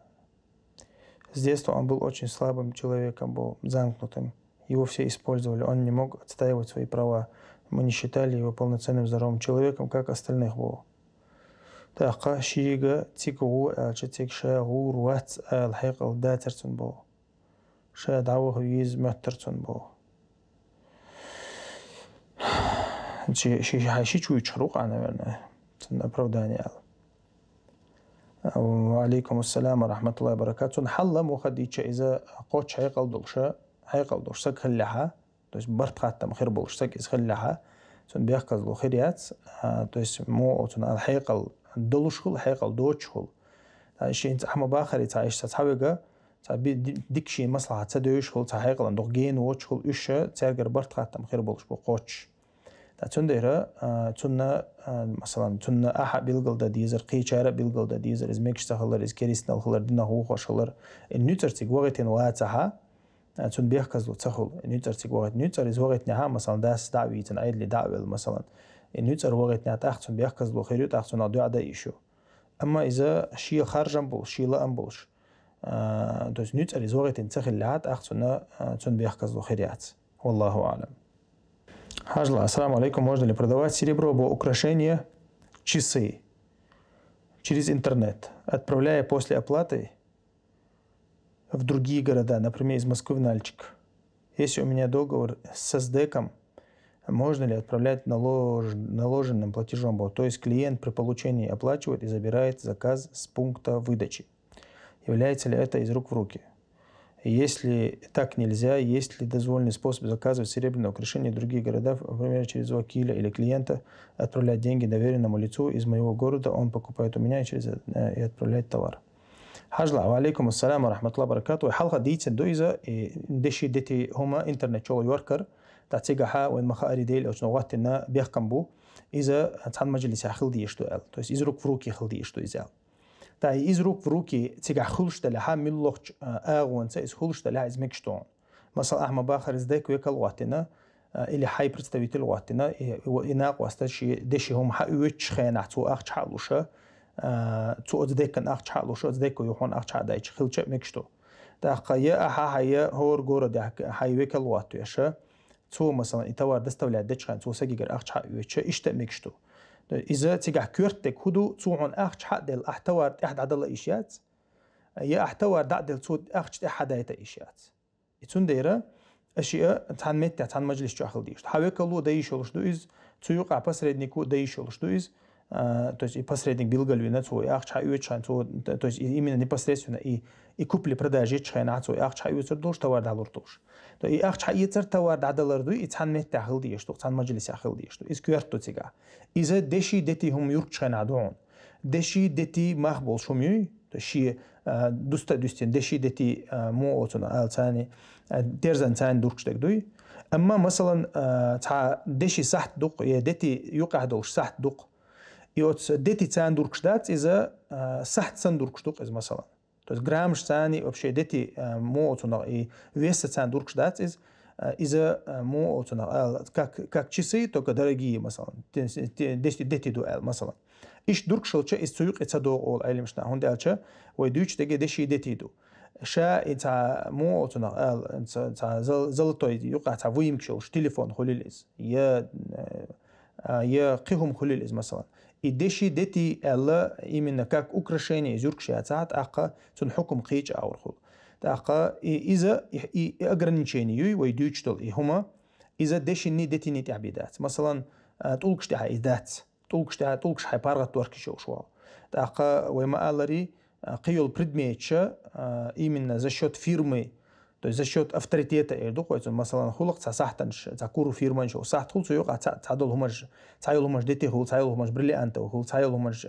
С детства он был очень слабым человеком, был замкнутым. Его все использовали, он не мог отстаивать свои права. Мы не считали его полноценным здоровым человеком, как остальных был. Таqa шига тикгу чатикшагу руат алхиqal датертун был. Ша даух виз маттертун был. Ши чует шрук, наверное, оправдание. وعليكم السلام ورحمة الله وبركاته. حلا مخديتش إذا قوتش حيقل دوشة سك اللحة то есть бартхаттам хир болушсак из хиллаха сон бяхказлу хириац то есть мо отун алхайқал долушхул хайқал доочхул شيء أحمد باخر تعيش تحوجه تعبي دكشي مصلحة تدويش خل تحقق عن دقين واتش خل إيش ترجع برت خاتم خير بولش بقوتش تنديره تنا مثلا تنا أحد بيلقل ده ديزر قيشارة بيلقل ده ديزر إز ميكش تخلر إز كريسنا الخلر دنا هو خشلر النيوتر تيج وقتين واتها تن بيحكزلو تخل النيوتر تيج وقت نيوتر إز وقت نها مثلا داس دعوي تنعيد لدعوة مثلا النيوتر وقت نها تأخذ بيحكزلو خيريو تأخذ نادو عدا إيشو أما إذا شيء خارجن بول شيء لا بولش то есть нюц аризугает инцахиллят ахцуна цун бяхказлу хириат. Wallahu а'лам. Хажла, ассаламу алейкум. Можно ли продавать серебро по украшения, часы через интернет, отправляя после оплаты в другие города, например, из Москвы в Нальчик? Если у меня договор с СДЭКом, можно ли отправлять наложенным платежом? То есть клиент при получении оплачивает и забирает заказ с пункта выдачи. Является ли это из рук в руки? Если так нельзя, есть ли дозволенный способ заказывать серебряное украшение в другие города, например, через вакиля или клиента, отправлять деньги доверенному лицу из моего города, он покупает у меня и отправляет товар. Хажла, алейкум ассаламу рахматуллахи баракату. Халха дийте дуиза деши дети хума интернет шоу йоркер تعتقها وين مخاري ديل أو نواتنا بيحكم بو إذا عن مجلس خلدي يشتغل، تو إذا فروكي خلدي يشتغل. تا إذا فروكي تيجا خلش تلها ملوخ أغوان سايز خلش تلها إز مكشتون. مثلا أحمد باخر إزداك ويكل واتنا اللي حي представитель واتنا إناق واستشي دشي هم حقوش خيانة تو أخش حلوشة تو أزداكن أخش حلوشة أزداكو يخون أخش حدايش خلش مكشتو. تا قيا أحا هور جورا ده حي ويكل واتو يشة. تو مثلا التوار دستولاد دشخان تو سجيجر أخش حق ويتش إشتمكشتو إذا تيجح كورتك هدو تو عن أخش حق دل أحتوار أحد عدل إشيات يا أحتوار دعدل تو أخش أحد هيتا إشيات يتون ديرة أشياء تان مت تان مجلس جاهل ديش حاويك الله دايشولش دويز تو يقع بسردنيكو دايشولش دويز то есть и посредник билгалвина цой ахча ючан то есть именно непосредственно и купли-продажи чхайна цой ахча юцер долш товар далур долш то и ахча юцер товар дадаларду и цан мет тахил диеш то цан мажилис ахил диеш то из кюрто тига иза деши дети хум юрк чхайна дон деши дети махбол шумюй то ши дуста дустин деши дети мо отуна алцани дерзан цан дурчтек дуй اما مثلا تا دشي صح دق يا دتي يقع долш صح دق يوتس ديتي تان دوركشدات إذا صحت تان دوركشدوق إذا مثلا то есть граммш тани вообще дети моотуна и веса тан дуркшдат إذا моотуна как часы только дорогие مثلا дети дуэл مثلا إيش дуркшелча из цуюк это до ол айлимшна он дальча ويدوش теге деши дети ду شا إنت моотуна إنت золотой يقع تعويمكشلش телефон خليلز يا قيهم خليلز مثلا и деши дети элла именно как украшение зюркшиацат ака тун хукм қич аурхул така иза и ограничения ويدوچтол и хума иза деши ни дети ни табидат مثلا тулкшта хайдат тулкш хайпаргат торкишо шо така وما алари قيول предметча именно за счет фирмы то есть за счет авторитета эрдуқойцун مثلا хулق цасахтанш цакуру фирманш сахт хул суйуq цадол хумаж цайол хумаж дете хул цайол хумаж бриллиант хул цайол хумаж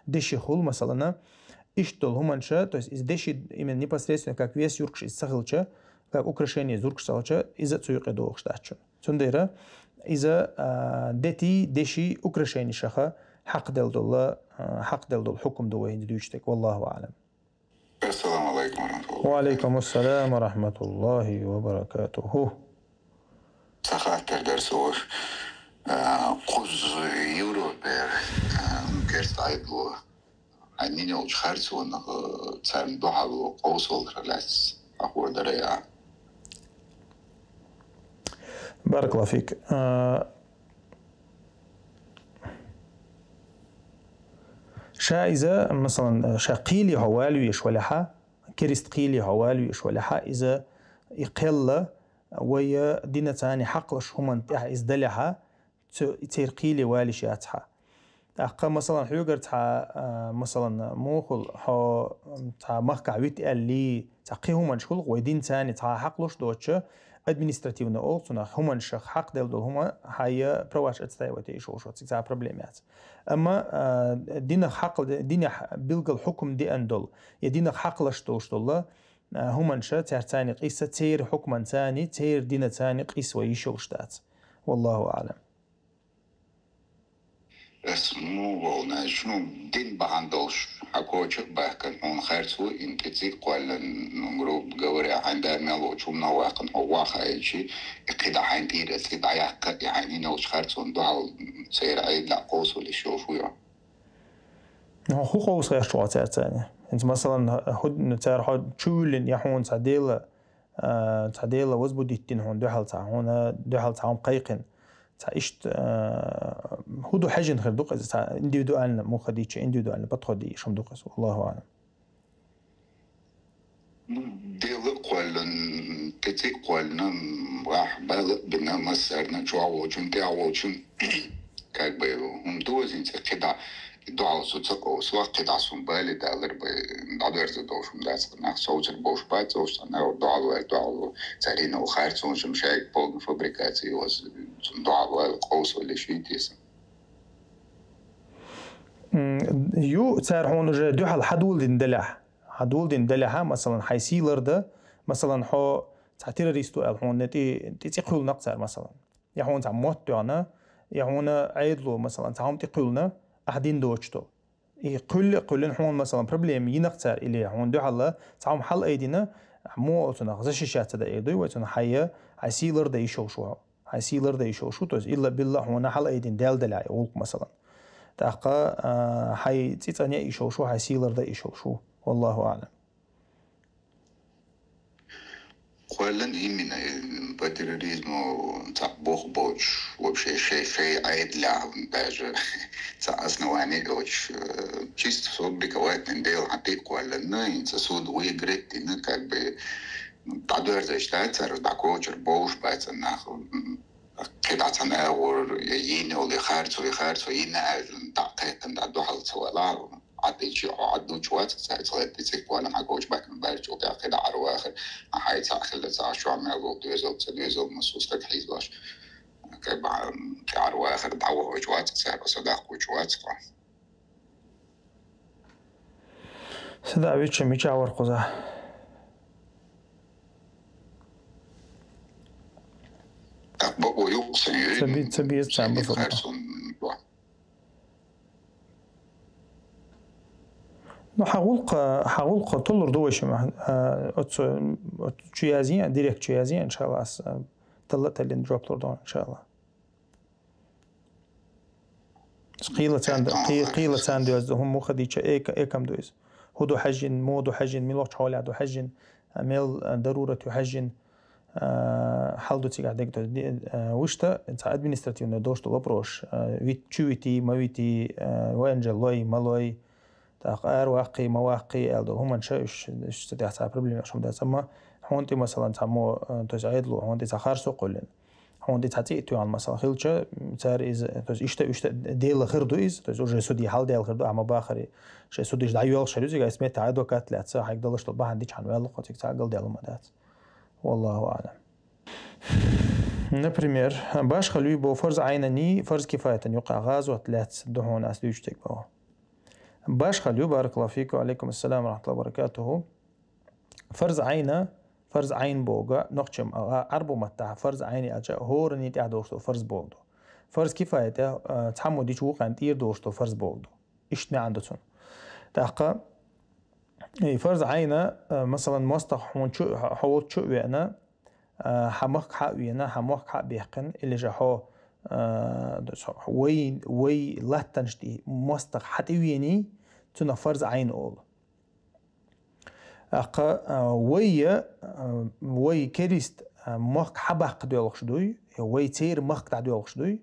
деши хул مثلا иштол хуманша то есть из деши именно непосредственно как вес юркш из сахилча как украшение зуркш салча из суйуq доқштачун сундера из дети деши украшение шаха حق دل حكم دوين دوشتك والله أعلم. السلام عليكم ورحمة الله. وعليكم السلام ورحمة الله وبركاته. سخات الدرسوش قز يورو بير كرت عيدو عنيني وش خارسو انه تسالم دوحلو قوصل رلاس أقول دريا. بارك الله فيك. شا إذا مثلا شاقيلي هوالي يشولها كريست قيلي هوالي يشولها إذا يقل ويا دينا تاني حقلش هم انتها إزدلها تيرقيلي والي شاتها أقا مثلا حيوغر تا مثلا موخل تا مخكع ويت اللي تقيهم منشخل ويدين تاني تا حقلش دوتش административно олцунах хуманшах хак делдол хума хая праваш отстаивать еще что цикса проблемят. Ама дина хак дина билгал حكم دي اندول يدينا حق لشتول شتولا همانشا ترتاني قيسة تير حكما ثاني تير دين ثاني قيس ويشوشتات والله أعلم. اسمو والله شنو دين بهندوش حكوش بحكن هون خيرتو انت تزيق ولا نجروب جوري عندها ملو شو منواقن هو خايشي كده عندي رصيد عياق يعني نوش خيرتو ندعو سير عيد لقوس اللي يشوفوا يعني. هو قوس غير شو ثاني. انت مثلا هد تعرف تشولن يحون تعديل وزبوديتين هون دحل تاع هون دحل تاعهم قيقن تعيشت هدو حاجة خير دوق تاع انديفيدوالنا مو خديتش انديفيدوالنا بتخدي شم دوقس والله أعلم. ديل قولن كتي قولن راح بالغ بنا مسرنا جوا وجن وجن كاك هم دوزين كده دعوة سوتسقو سواء قطع سنبالي دالر بدادر تدوشم داس ناخ سوتر بوش بات سوش أنا دعوة تارينا وخير سونش مشايك بولن فابريكاتي وز دعوة القوس واللي شيء تيسن. يو تار هون جا دوحل حدول دين دلها مثلا حيسيلر ده مثلا حو تعتير ريستو هون نتي تقول نقصر مثلا يهون تعموت أنا يهون عيدلو مثلا تعم تقولنا أحدين دوشتو كل هون مثلا problem ينقصر إليه هون دو حلا تعم حل أيدينا مو أتونا غزش شات ده أيدو وأتونا حيا حيسيلر ده يشوشوا توز إلا بالله هون حل أيدين دال يقولك مثلا تاقا حي تيتانيا يشوشوا حيسيلر ده يشوشوا والله أعلم. قولن من الباتريزمو تطبخ بوش وبشيء عيد لا باج تأصنا وعني وش جيست صوب بكوات من ديل عتيق ولا نين تسود ويجريت إنك ب تعدور زشتات سر دعوجر بوش بات ناخذ كده تناور يجيني ولا خارج وينا دقيق ندعو حل سوالار عدو شوات ساعتها تسيك ولا معكوش باك من بارج وقع كده عرواخر هاي تاخل شو عم يقول دوزل مسوس تجهيز باش كبع كعرواخر دعوه شوات ساعة صداق وشوات سدا بيتش ميتش عور قزا أبغى يقصن تبي تسام بفضل نو حقوق طول ردوش مع تشيازين ديريكت تشيازين إن شاء الله طلعت اللي دروب طردون إن شاء الله قيلة سان دوز هم مو خديتش إيكم دوز هدو حجن مو دو حجن ميلوش حوالي دو حجن ميل ضرورة حجن حالدو تيجا ديك وشتا انت ادمنستراتيف ندوش تو بروش ويتشويتي ماويتي وانجلوي مالوي تاقار واقي مواقي الدو هم نشاش تدي حساب بروبليم عشان ده سما هونتي مثلا تمو تزايد له هونتي تاخر سو قلن هونتي تعطي تو عن مثلا خلچه تار از توز اشتا ديل خردو از توز اوج سودي حال ديل خردو اما باخري شي سوديش دايول شريزي اسمه تعادوكات لا تصح حق دلش طبعا عندي كان ولا قوتك تعقل ديال مدات والله أعلم. Например, باش خلوي بو فرض عينني فرض كفاية يقع غاز وثلاث دهون أسلوج تكبوا. باش خلوي بارك الله فيك وعليكم السلام ورحمة الله وبركاته. فرض عين بوجا نقشم أربو متاع فرض عيني أجا هورني تعدوشتو فرض بوجدو. فرض كفاية تحمل شو قان تير دوشتو فرض بوجدو. إيش عندتون؟ تحقق فرض عينه مثلا مستح هون شو حوض شو وينا حمق حق وينا حمق حق بيحقن اللي جاهو وي لا تنشتي مستح حتى ويني تنا فرض عين أول وي كريست مق حبق ديالوش دوي وي تير مق تعديالوش دوي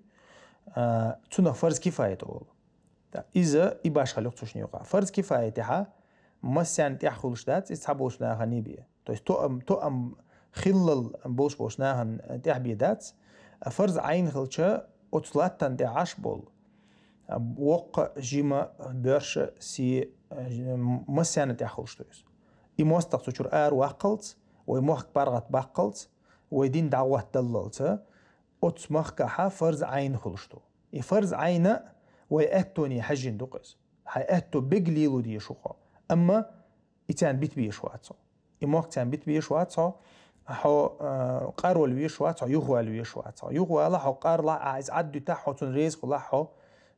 تنا فرض كفاية أول إذا إباش خليق تشني يقع فرض كفاية تها مسيان تأخذش دات يسحبوش ناها نيبية توأم خلل بوش ناها تأبي دات فرض عين خلشة أطلعتن تعش بول وق جيما برش سي مسيان تأخذش تويس إموستق تشور وقلت ويموحك برغت بقلت ويدين دعوة دلالته أتمخكها فرض عين خلشتو فرض عين ويأتوني حجين دوقز حيأتو بقليلو دي شوخا أما إتان بيت بيشواتو إماك تان بيت بيشواتو حو قارول بيشواتو يغوال بيشواتو يغوال حو قار لا عايز عدو تاحو تنريز خلا حو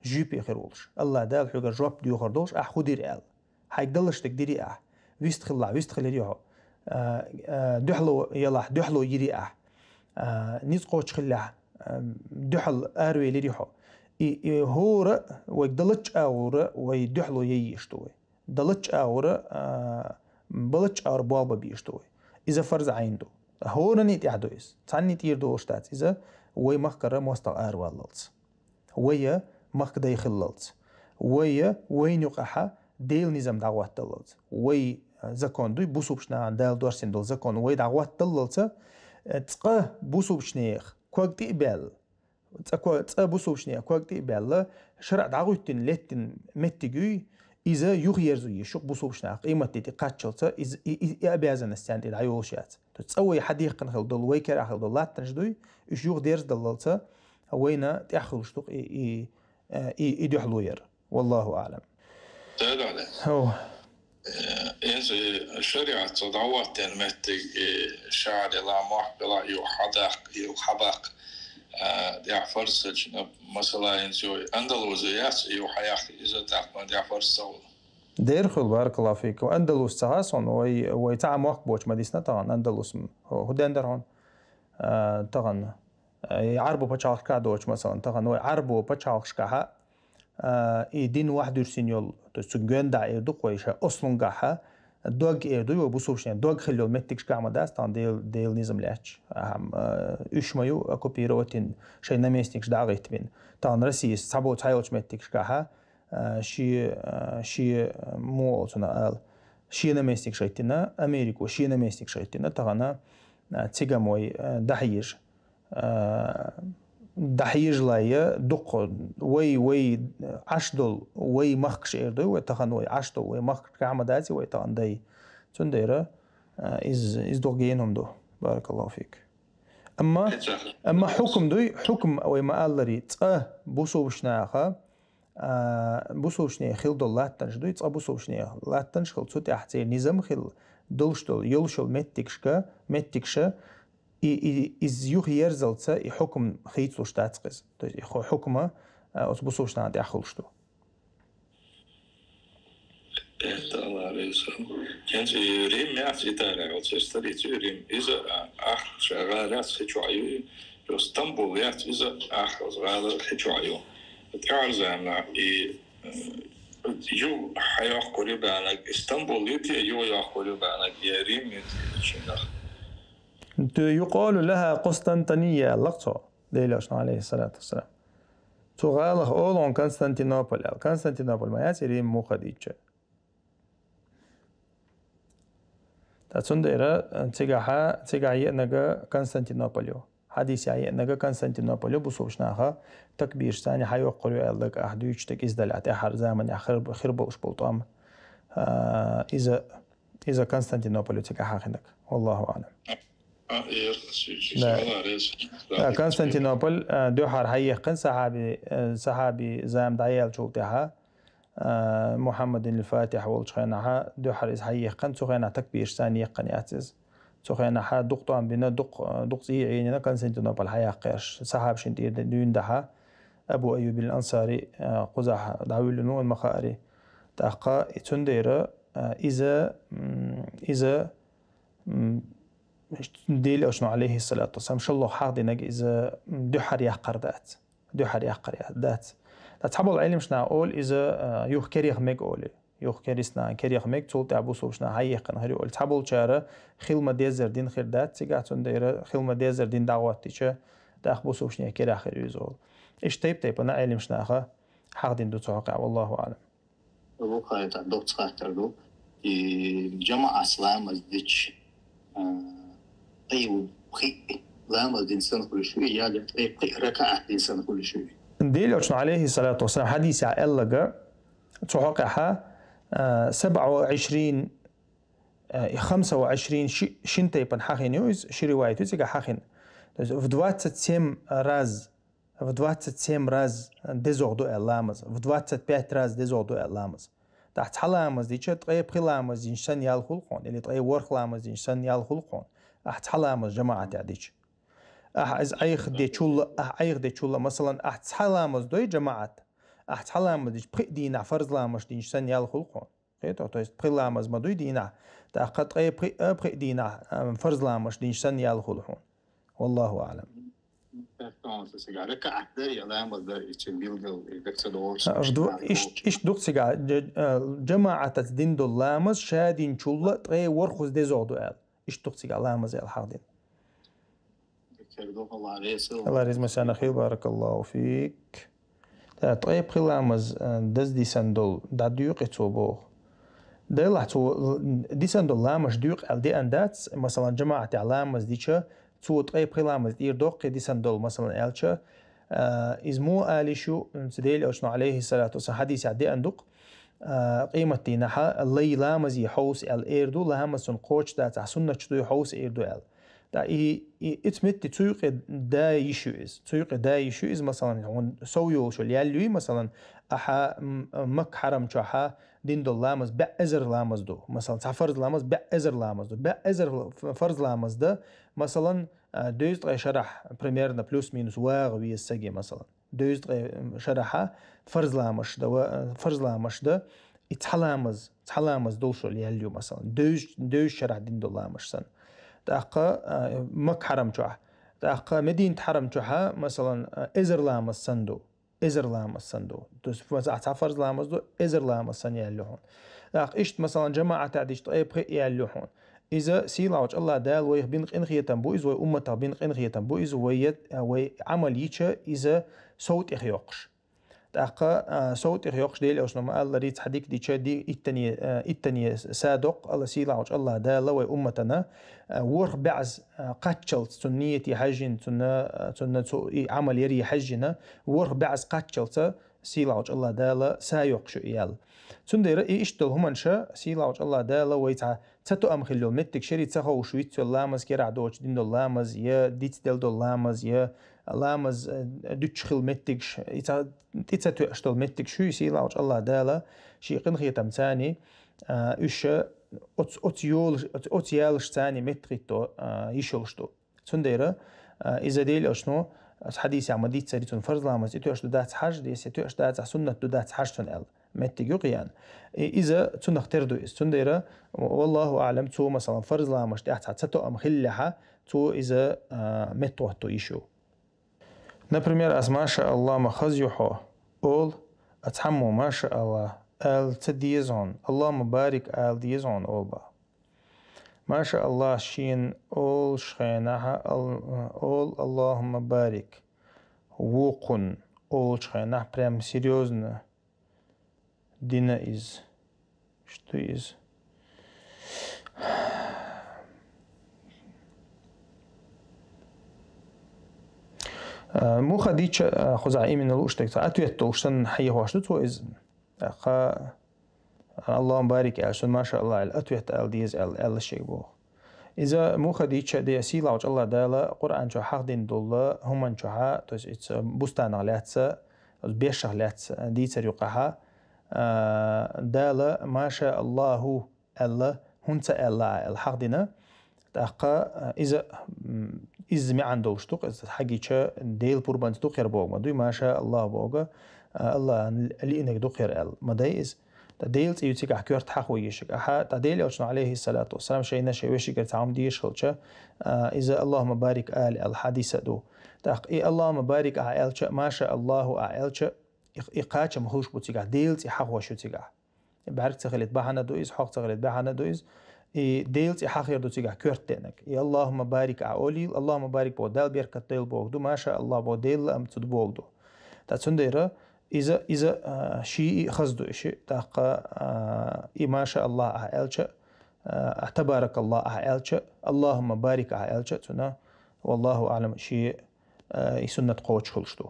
جيبي خيرولش الله دال حوغر جواب ديو خردوش أحو دير آل حيك دلش تقديري أح ويست خلا ويست خليريو دحلو يلا دحلو يري أح نيز قوش خلا دحل أروي لريحو هور ويدلتش أور ويدحلو ييشتوي دلتش أور بلتش أور بالبا بيشتوي إذا فرض عيندو هور نيت يحدويس تعني تيردو اشتات إذا وي مخكرة موستق أرواللتس ويا مخك يخللتس ويا وين يقحا ديل نظام دعوات دللتس وي زكون دوي بوسوبشنا عن دال دورسين دول زكون وي دعوات دللتس تقه بوسوبشنيخ كوك تقبل تقه بوسوبشنيخ كوك تقبل شرع دعوتين لتن متجوي إذا يغيرزو يشوق بوسوبشنا قيمة تي قاتشلتا إذا أبيازن استاند إذا عيوشات تتصوي حديقا خل دول ويكر خل دول لا تنجدوي إيش يغ ديرز دللتا وينا تأخذ شتوق يدحلوير والله أعلم. تعالى. هو. إنزل الشريعة تدعوات المتج شعر لا محبلا يحبق يعفر سجن مثلا إنزل أندلسيات يحياك إذا تعمل يعفر سول. دير خل بارك الله فيك وأندلس تهاصن ويتعم وقت بوش مدينة طبعا أندلس هو دندرهون طبعا يعربوا بتشالخ دوش مثلا طبعا يعربوا بتشالخ كها دين واحد يرسينيول تسجن دا يردق ويشه أصلاً جاها دوغ يردو وبوسوشين دوغ خلوا متكش كعمة داستان ديل نظام لاتش إيش مايو أكوبيروتين شيء نميستكش داغيت بين طبعا رسيس صعبوا تايلش متكش كها شي مو أصلا شي نميستكش شيء أمريكا شي نميستكش شيء طبعا تيجاموي دحيج دحيج لايا دق وي عشدل وي مخش إردو وتخن وي عشدل وي مخش كعمداتي وي تخن داي تنديرة إز دوغينهم دو بارك الله فيك أما حكم دوي حكم وي ما قال لري بوسو بشناخا بوسو بشني خيل دول لاتنش دوي بوسو بشني لاتنش خيل تسوتي أحتي نظام خيل دلشتل يلشل متكشا إز يوخ يرزلتا حكم خيتلو شتاتقز حكمه أتبصوش نادي أخلشتو الله عليه وسلم كانت يريم يعطي تارع وتستري تيريم إذا أخ شغالات خيتوعيو اسطنبول يعطي إذا أخ شغالات خيتوعيو تعرض عنا يو حياة قريبة عنك اسطنبول يتي يو قريبة عنك يريم يتي يقال لها قسطنطينية اللقطة ديلاش عليه الصلاة والسلام تغالغ أولون كونستانتينوبل ما ياتيريم مو خديجة تاتسونديرا تيغا نغا كونستانتينوبل حديث نغا كونستانتينوبل بوسوشناها تكبير ثاني حيو قريو لك احدوش تك ازدلعت اخر زمن اخر خربوش بولطام اذا كونستانتينوبل تيغا حقنك والله اعلم كونستانتينوبل دوحر هيقن صحابي زام دايال شولتها محمد الفاتح والشخينها دوحر إز هيقن سخينا تكبير ثاني يقن يعتز سخينها دقطان بنا دق زيعيننا كونستانتينوبل هيقش صحاب شنتير دون دها أبو أيوب الأنصاري قزح داويلنو المخاري تأقى تندير إذا ديل أشنو عليه الصلاة والسلام شلو حاضنك إذا دوحر يحقر دات تحبوا العلم شنا أقول إذا يوخ كريخ ميك أولي يوخ كريسنا كريخ ميك تولت أبو صوبشنا هايقن هري أقول تحبوا الشارة خلما ديزر دين خير دات تيقاتون دايرة خلما ديزر دين دعوات تيشا تأخبو صوبشنا كريخ خير يزول إيش تيب أنا علم شنا أخا حاضن دو توقع والله أعلم أبو خايت عدوك تخاطر جمع أسلام الديش أيوة خي لام الإنسان كل شيء يا ركعة الإنسان كل شيء ديل أشنو عليه الصلاة والسلام حديث عائلة تحققها 27 25 шинтей пан хахин юз, ширивает юзига хахин. То есть в 27 раз дезогду эламаз, в 25 раз дезогду эламаз. تحت حلامز دي شت قيب خلامز إنسان يالخلقون اللي تقيب ورخلامز إنسان يالخلقون أحت حلامز جماعة تعديش أحز أيخ دي شولا مثلا أحت حلامز دوي جماعة أحت حلامز دي دينا فرز لامش دي إنسان يالخلقون خيتو تو است خلامز ما دوي دينا تأخذ قيب دينا فرز لامش دي إنسان يالخلقون والله أعلم. إيش دوخسيجا جماعة الدين دولامز شادين شولا تغي ورخوز دي زودو قال إيش دوخسيجا لامز الحاضين. الله يرزق مسانا خير بارك الله فيك. تغي بخلامز دز دي سندول داديوق يتصوبوه. ده لحظة دي سندول لامش ديوق ال دي أندات مثلا جماعة علامز ديشة صوت قيب خلامز دير دوق دي سندول مثلا ألشة إزمو آليشو سديل أوشنو عليه الصلاة والسلام حديث عدي أندق قيمة دينها اللي لامز يحوس الإيردو لامز قوش دا تحسنة شدو يحوس إيردو دا إتمت تسوق دا يشو إز مثلا هون سويو شو اليالوي مثلا أحا مك حرم شوحا دين دو لامز بأزر لامز دو مثلا فرز لامز بأزر لامز دو بأزر فرز لامز ده مثلا دوزد شرح بريميرنا بلوس مينوس واغوي السجي مثلا دوزد شرحها فرز لامش ده يتحلامز دول شو الياليو مثلا دوز شرح دين دو لامش سن تأقى مك حرم شوح تأقى مدينة حرم شوحا مثلا إزر لامز سندو دوز فمزع فرز لامز دو إزر لامز سن ياليوهون تأقى إشت مثلا جماعة تعديش طيب ياليوهون إذا سيلاوج الله دال ويخ بينق إنخيتن بويز وي أمتا بينق إنخيتن بويز وي عمل يتشا إذا صوت إخيوقش تأقى صوت إخيوقش ديل أوشنا ما الله ريت حديك ديتشا دي إتني سادق الله سيلاوج الله دال وي أمتنا ورخ بعز قاتشل سنية حجن سنة عمل يري حجنا ورخ بعز قاتشل سيلاوج الله دال سايوقش إيال سندير إيشتل همانشا سيلاوج الله دال ويتع تتو أمخلو متك شري تخو شويتو لامز كيرع دوش دين دو لامز يا ديت دل دو لامز يا لامز دوتشخل متكش تتو أشتل متك شو سيلاوج الله دال شي قنخي تمتاني إيش أتيالش تاني متريتو يشلشتو سندير إذا ديل أشنو حديث عمديت سريتون فرض لامز إتو أشتو دات حج ديس إتو أشتو دات سنة دو دات حج تن متجو قيان إذا تنختار دو استنديرة والله أعلم تو مثلا فرض لامش تحت تتو أم خلها تو إذا متوه تو يشو. نبرمير أز ما شاء الله ما خزيوحو أول أتحمو ما شاء الله آل تديزون اللهم بارك آل ديزون أول با ما شاء الله شين أول شخينها أول اللهم بارك وقن أول شخينها прям серьезно Dina is что из مو خديتش خزعي من الوشتك أتويت توشتن حيه واشتو إز اللهم بارك عشان ما شاء الله الأتويت الديز الشيء بو إذا مو خديتش دي سيلاوج الله دالا قرآن شو حق دين دولا هم شو ها توس إتس بستان علياتس بيش علياتس دي تريقها دالا ما شاء الله الله هنت الله الحق دينا تأقى إذا ما عنده شتوق حقيقة ديل بربان تدخير بوغ ما دوي ما شاء الله بوغ الله اللي إنك دخير ال ما دايز تديل تيوتيك أحكير تحقو يشك أحا تديل يوشن عليه الصلاة والسلام شينا شي وشي قرت عام ديش خلشة إذا اللهم بارك الحديث دو تأقى اللهم بارك آلشة ما شاء الله آلشة إقاچ مخوش بوتيجا ديلت يحق وشوتيجا بعرك تخليت بحنا دويز حق تخليت بحنا دويز ديلت يحق يردو تيجا كورتينك يا اللهم بارك عولي اللهم بارك بو دال بيركت ديل بوغدو ما شاء الله بو ديل أم تد بوغدو تاتسنديرا إذا شيء خزدو شيء تاقا ما شاء الله أهلش تبارك الله أهلش اللهم بارك أهلش تنا والله أعلم شيء يسنة قوتش خلشتو.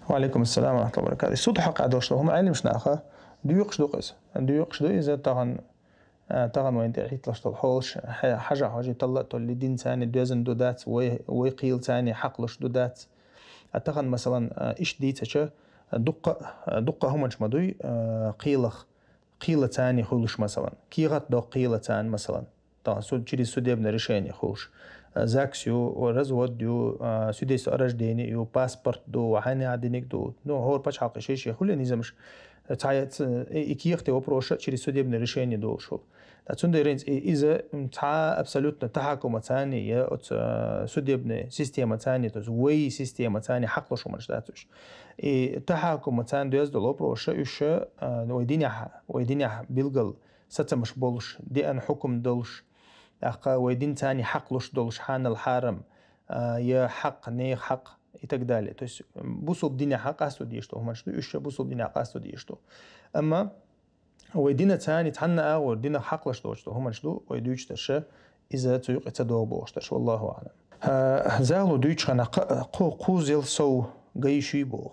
وعليكم السلام ورحمة الله وبركاته. الصوت حق عدوشتو هم علم شناخه ديوقش دوقز ديوقش دو إذا طبعا طبعا وين تعيط لشت الحوش حاجة طلعت اللي دين ثاني دوزن دودات ويقيل ثاني حقلش دودات أتغن مثلا إيش ديتش دقة هم مش مدوي قيلة ثاني خلش مثلا كيغت دو قيلة ثاني مثلا طبعا سود ابن رشاني خلش زاكسيو ورزود ديو سوديس أرج ديني يو باسبورت دو وحاني عدينيك دو نو هور باش حقي شيء خلي نيزمش تعيط إكيختي وبروشة شري سود ابن رشاني دو شو تون ديرينز إذا تاع أبسولوتنا تحكم ثاني يا سود ابن سيستم ثاني توز وي سيستم ثاني حقله شو مش داتوش تحكم ثاني دوز دلو بروشة إيش ويدينيا بيلقل ستة مش بولش دي أن حكم دولش أقا ويدين ثاني حقلش دولش حان الحرم يا حق نيخ حق يتقدالي توس بوصل دينيا حق أستو ديشتو هم شو إيش بوصل دينيا حق أستو ديشتو أما ويدينا ثاني تحنا أور دينا حقلش دوشتو هم شو ويدوش ترشة إذا تيق تدو بوشتش والله أعلم زالو دوش أنا قوزل سو جيشي بو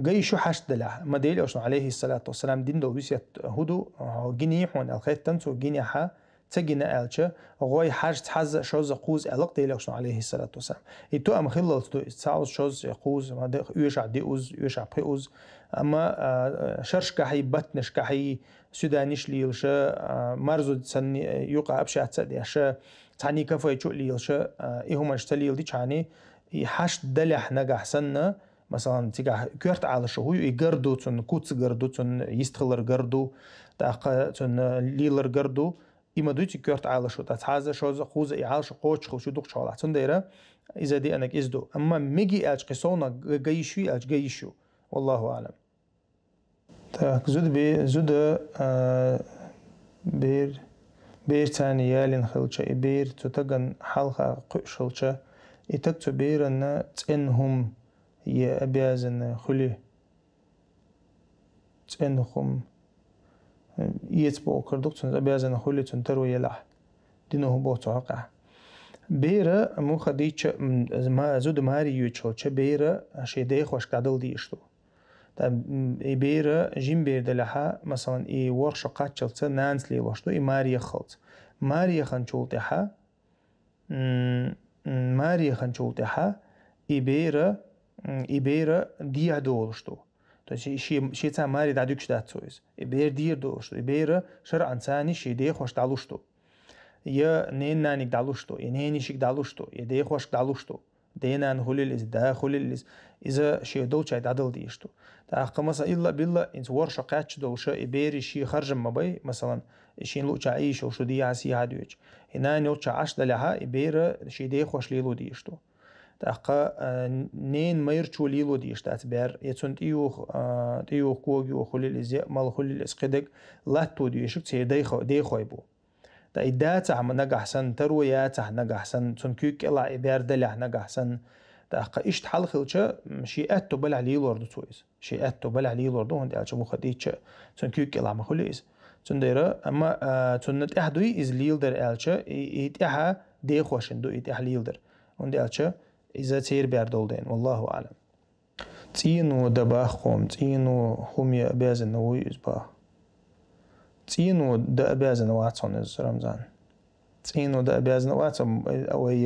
جيشو حشد له ما دليل أشنا عليه الصلاة والسلام دين دو بيسيت هدو جيني حون الخيط تنسو جيني ح تجينا ألشة غوي حاج تحز شوز قوز ألق دليل أشنا عليه الصلاة والسلام يتو أم خلال تو تعوز شوز قوز ما ده يوشع ديوز يوشع بيوز أما شرش كحي بتنش كحي سودانيش ليلشة مرزو سن يقع أبشع تصدق شة تعني كفاية شو ليلشة إيهم أشتليل دي تعني يحش دلح نجح سنة مثلا تيجا كيرت على شو يجردو تون كوتس جردو تون يستخلر جردو تاق تون ليلر جردو إما دوتي كيرت على شو تتحازة شو خوز يعالش قوش خو شو دوق شغلة تون دايرة إذا دي أنك إزدو أما ميجي أج قصونا جيشو أج جيشو والله أعلم. تاك زود بير تاني يالين خلشة بير تتجن حلقة قشلشة يتكتو بير أن تنهم يا أبيازن خلي تنهم يتبو كردوك تن أبيازن خلي تنترو يلح دينه بوت واقع بيرة مو خديتش ما زود ماري يوتشلشة بيرة شيء خوش قدل ديشتو بيرة جيم بير دلها مثلا ورش قاتشلت نانس لي وشتو ماري خلط ماري خنشولتها ماري خنشولتها بيرة ديع دولشتو شي تا ماري دادوكش داتسويز بير دير دولشتو بيرة شرعا ثاني شي دي خوش دالوشتو يا نين نانيك دالوشتو يا نينيشيك دالوشتو يا دي خوش دالوشتو دينان خليل دا خليل إذا شيء دول شيء عدل ديشتو تأخذ مثلا إلا بالله إنت ورشة قاتش دول شيء يبيري شيء خرج ما بي مثلا شيء لو تعيش أو شو دي عسي هاديوش هنا نوتش عش دلها يبير شيء دي خوش ليلو ديشتو تأخذ نين ما يرتشو ليلو ديش تأتبر يتسنت إيوه كوجي خليل إزاء مال خليل إسقدك لا تودي يشوف شيء دي خويبو تأيدات عم نجح سن ترويات عم نجح سن تنكيك إلا إبار دلع نجح سن تأقى إيش تحلخلش شيئات تبلع لي لورد تويز شيئات تبلع لي لورد هند ألش مخديتش تنكيك إلا مخليز تنديره أما تنت أحدوي إز ليلدر ألش يتأها دي خوشن دو يتأه ليلدر هند ألش إذا تير بيردولدين والله أعلم تينو دباخهم تينو هم يأبازن نويز با تينو دا أبازن واتسون إز رمضان تينو دا أبازن واتسون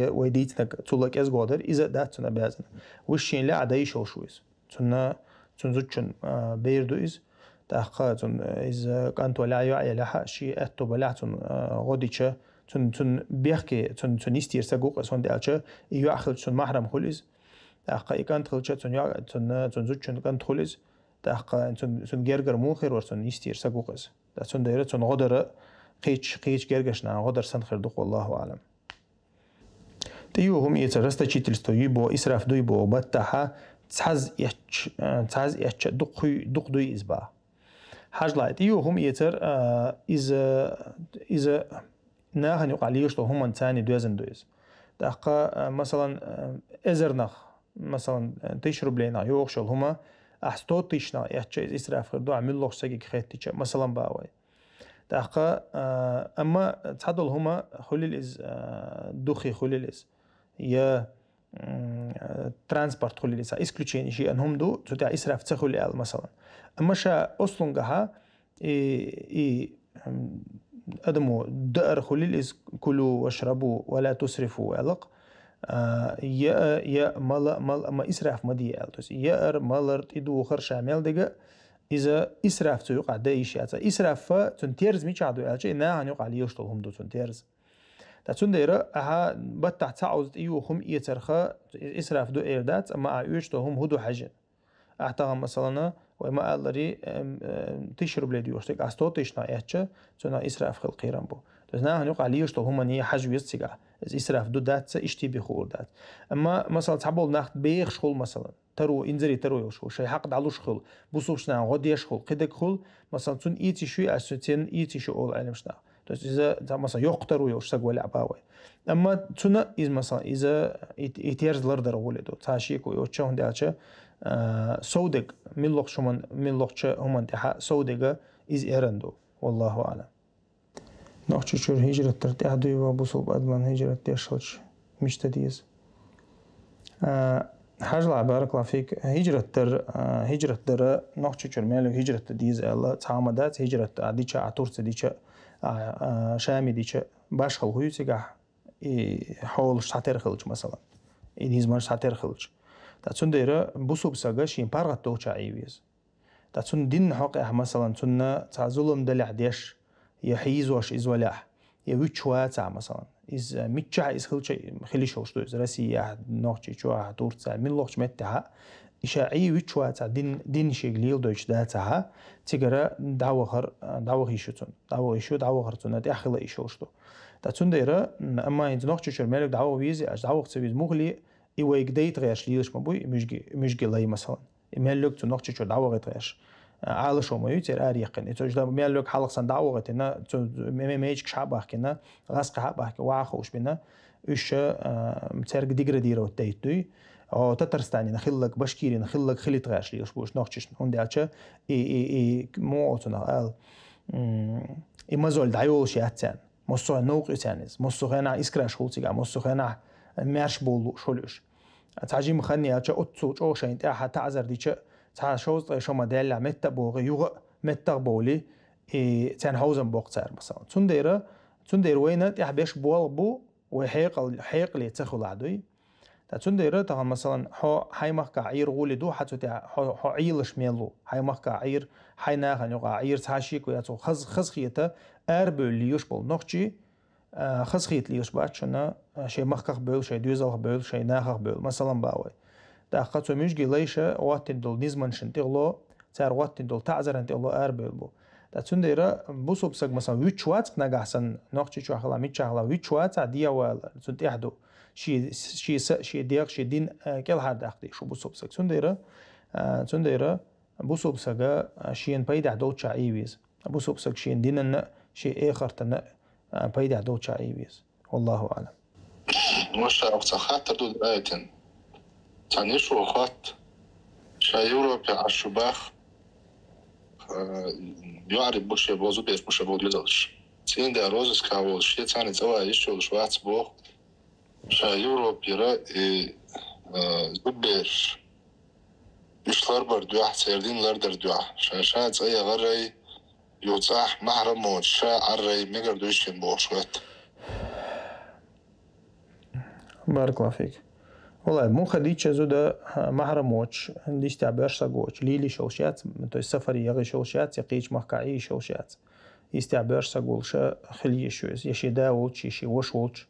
ويديتنك تولك إز قادر إذا داتنا أبازن وشين لا عدايش أو شويز تنا تنزوجن بيردو إز تأخذ إذا كنتوا لا يعي لها شيء أتو بلعتن غاديش تن بيحكي تن يستير سجوق أصلا دالش يأخذ تن محرم خليز تأخذ كانت خلش تن زوجن كانت خليز تأخذ تن جرجر موخر ورتن يستير سجوق إز تن دايرة تن غدر قيش جرجشنا غدر سنخر دق والله أعلم تيوهم يترست شيتلستو يبو إسراف دو يبو بتها تحز يتش دق دوي إزبا حاج لايت يوهم يتر إذا ناخن يقع ليشتو هم ثاني دوزن دوز دقة مثلا إزرنخ مثلا تشرب لنا يوخشل هما أحستو تشنا يحتش إسراف خردو عمل لوخ سجيك خيتيش مثلا باوي دقة أما تعدل هما خليل إز دخي خليل إز يا ترانسبورت خليل إز إسكلوتشين شيء أنهم دو تتع إسراف تخلي مثلا أما شا أصلاً جها أدمو دأر خليل كلوا واشربوا ولا تسرفوا ألق يا ما إسراف مدي ألتوس يأر مالرت إدو خرش عمل دقة إذا إسراف تيوقع ده إشي إسراف تنتيرز ميش عدو ألتش إنها هنيوقع ليوشتل هم دو تنتيرز تاتون ديرا أها بتاع تعوز إيو هم يترخا إسراف دو إيردات أما أعيوشتل هم هدو حاجة أعتقد مثلا وما ألري تشرب لدي وشتك أستوتيشنا إتشا تنا إسراف خلق قيران بو تزنا هنيوقع ليوشتل هم نية حاجة يستيقع إسراف دو دات إشتي بخور دات أما مثلا تعبول ناخد بيخ شغل مثلا ترو إنزري ترو يوشغل شي حق دعلوش خل بوصوبشنا غد يشغل قدك خل مثلا تون إيتي شوي أسوتين إيتي شو أول علمشنا إذا مثلا يقتروا يوشتك ولا عباوي أما تنا إذا مثلا إذا إتيرز لردر ولدو تاشيك ويوتشا هندالشا سودك ملوك شمن ملوك شا هم انتحاء سودك إز إيرندو والله أعلم نوخ شور هجرة ترتاح دوي وابوصوب أدمان هجرة تيشلش مش تديز حاجة بارك الله فيك هجرة در نوخ شور مالك هجرة تديز الله تعامدات هجرة عديشة عطورت ديشة شامي ديشة باش خلقوي تيقع حول شتاتير خلج مثلا إديز من شتاتير خلج تاتون ديرا بوصوب ساقا شين بارغت دوشا عيويز تاتون دين حقيقة مثلا تون تعزلهم دلع ديش يحيز واش إزولاح يويتشوا تاع مثلا إز ميتشا إز خلي شوشتو إز راسي نوخشي شوا دورتا من لوخش متها إشاعي ويتشوا تاع دين شيغليل دوش داتها تيجرا دعوة يشوتون دعوة خرتون دي أخلا يشوشتو تاتون ديرا أما إنت نوخشي شر مالك دعوة ويزي أش دعوة خسويز مغلي إيويك ديت غيرش ليش مبوي مشجي لاي مثلا مالك تو نوخشي شر دعوة غيرش عالش وما يصير أريقن إتوش ده مالك حلق صندوق وقتنا ميجك شعبه كنا غاسق حبه وعخوش بينا إيش مترك ديجر ديره وتيتوي أو تترستاني نخلك بشكيري نخلك خليت غاش ليش بوش نوخشش هندي أشة موتنا مازال دعيول شيء مصو نوق إنسانيز مصو خنا إسكراش خلصيجا مصو خنا مارش بولو شولش تعجيم خني أشة أتصو أو شيء أنت حتى عذر ديشة تعشوز شو ما دلع متى بوغ يوغ متى بولي تان هوزن بوقتار مثلا تندير وين يحبش بو وحيق اللي تخل عدوي تندير تها مثلا هاي مخ عير غولي دو حتى تها عيلش ميلو هاي مخ عير هاي ناخن يوقع عير تاشيك وياتو خزخيته اربو اللي يشبل نقشي خزخيت اللي يشبات شنا شيء مخ بول شيء دوزل بول شيء ناخ بول مثلا باوي داخل مش جليشة وقت دول نزمن شنتيغلو تار وقت دول تعذر انتيغلو أربيلو تنديرا بوسو بسق مثلا ويتشوات نجحسن نقطة شو خلا ميتشغلا ويتشوات عديا ولا تنت إحدو شي ديق شي دين كل هاد أختي شو بوسو بسق تنديرا بوسو بسق شين بيد دول شعيبيز بوسو بسق شين ديننا شي آخر تنا بيد دول شعيبيز والله أعلم. مش أقصى خاطر دول آيتين تانيش وخات شايورو بعشباخ يعرف بوش يبوزو بيش بوش يبوز يزلش تين ده روزس كاول شيء تاني زوا يشول شوات بوخ شايورو بيرا زبير يشلر بردوح سيردين لردر دوح شاشات أي غري يوصح محرم وشا عري ميقر دوشين بوخ شوات. بارك الله فيك. والله مو خديتش زودا محرموش ليش تعبرش ساقوش ليلي شوشات تو السفر يغي شوشات يقيش محكعي شوشات يستعبرش ساقولش خليه شوز يشي داولش يشي وشولش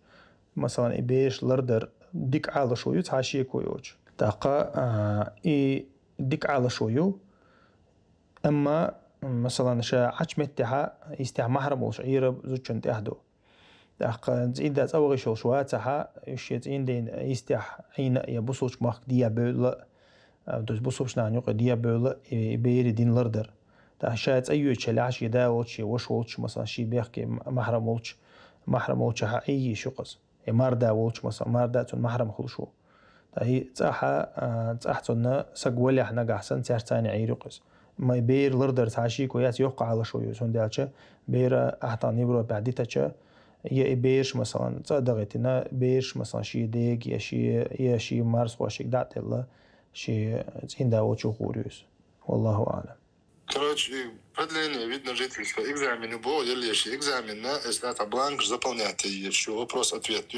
مثلا إبيش لردر ديك على شويو تعشي كويوش تاقا ديك على شويو أما مثلا شا عش متها يستع محرموش عيرب زوجن تهدو زين داز أول شيء شواتها يشيت دين يستح عين يبصوش مخ ديابول دوز بصوش نعنيق ديابول بير دين لردر ده شايت أيوة شلعش يداولش وشولش مثلا شي بيحكي محرمولش أي شقص مار داولش مثلا مار داتون محرم خلشو ده هي تحتنا سجولي إحنا جحسن تحتاني عيرقص ما بير لردر تعشي كويات يوقع على شو يسون دالش بير أحتاني برو بعديتش يا بيش مثلا صدقتنا بيش مثلا شي ديك يا شي مارس واشيك دعت الله شي زين داوت شو خوريوس والله أعلم. Короче, продление, видно, жительство. Экзамены было, или еще экзамен, если бланк заполнять, еще вопрос-ответ.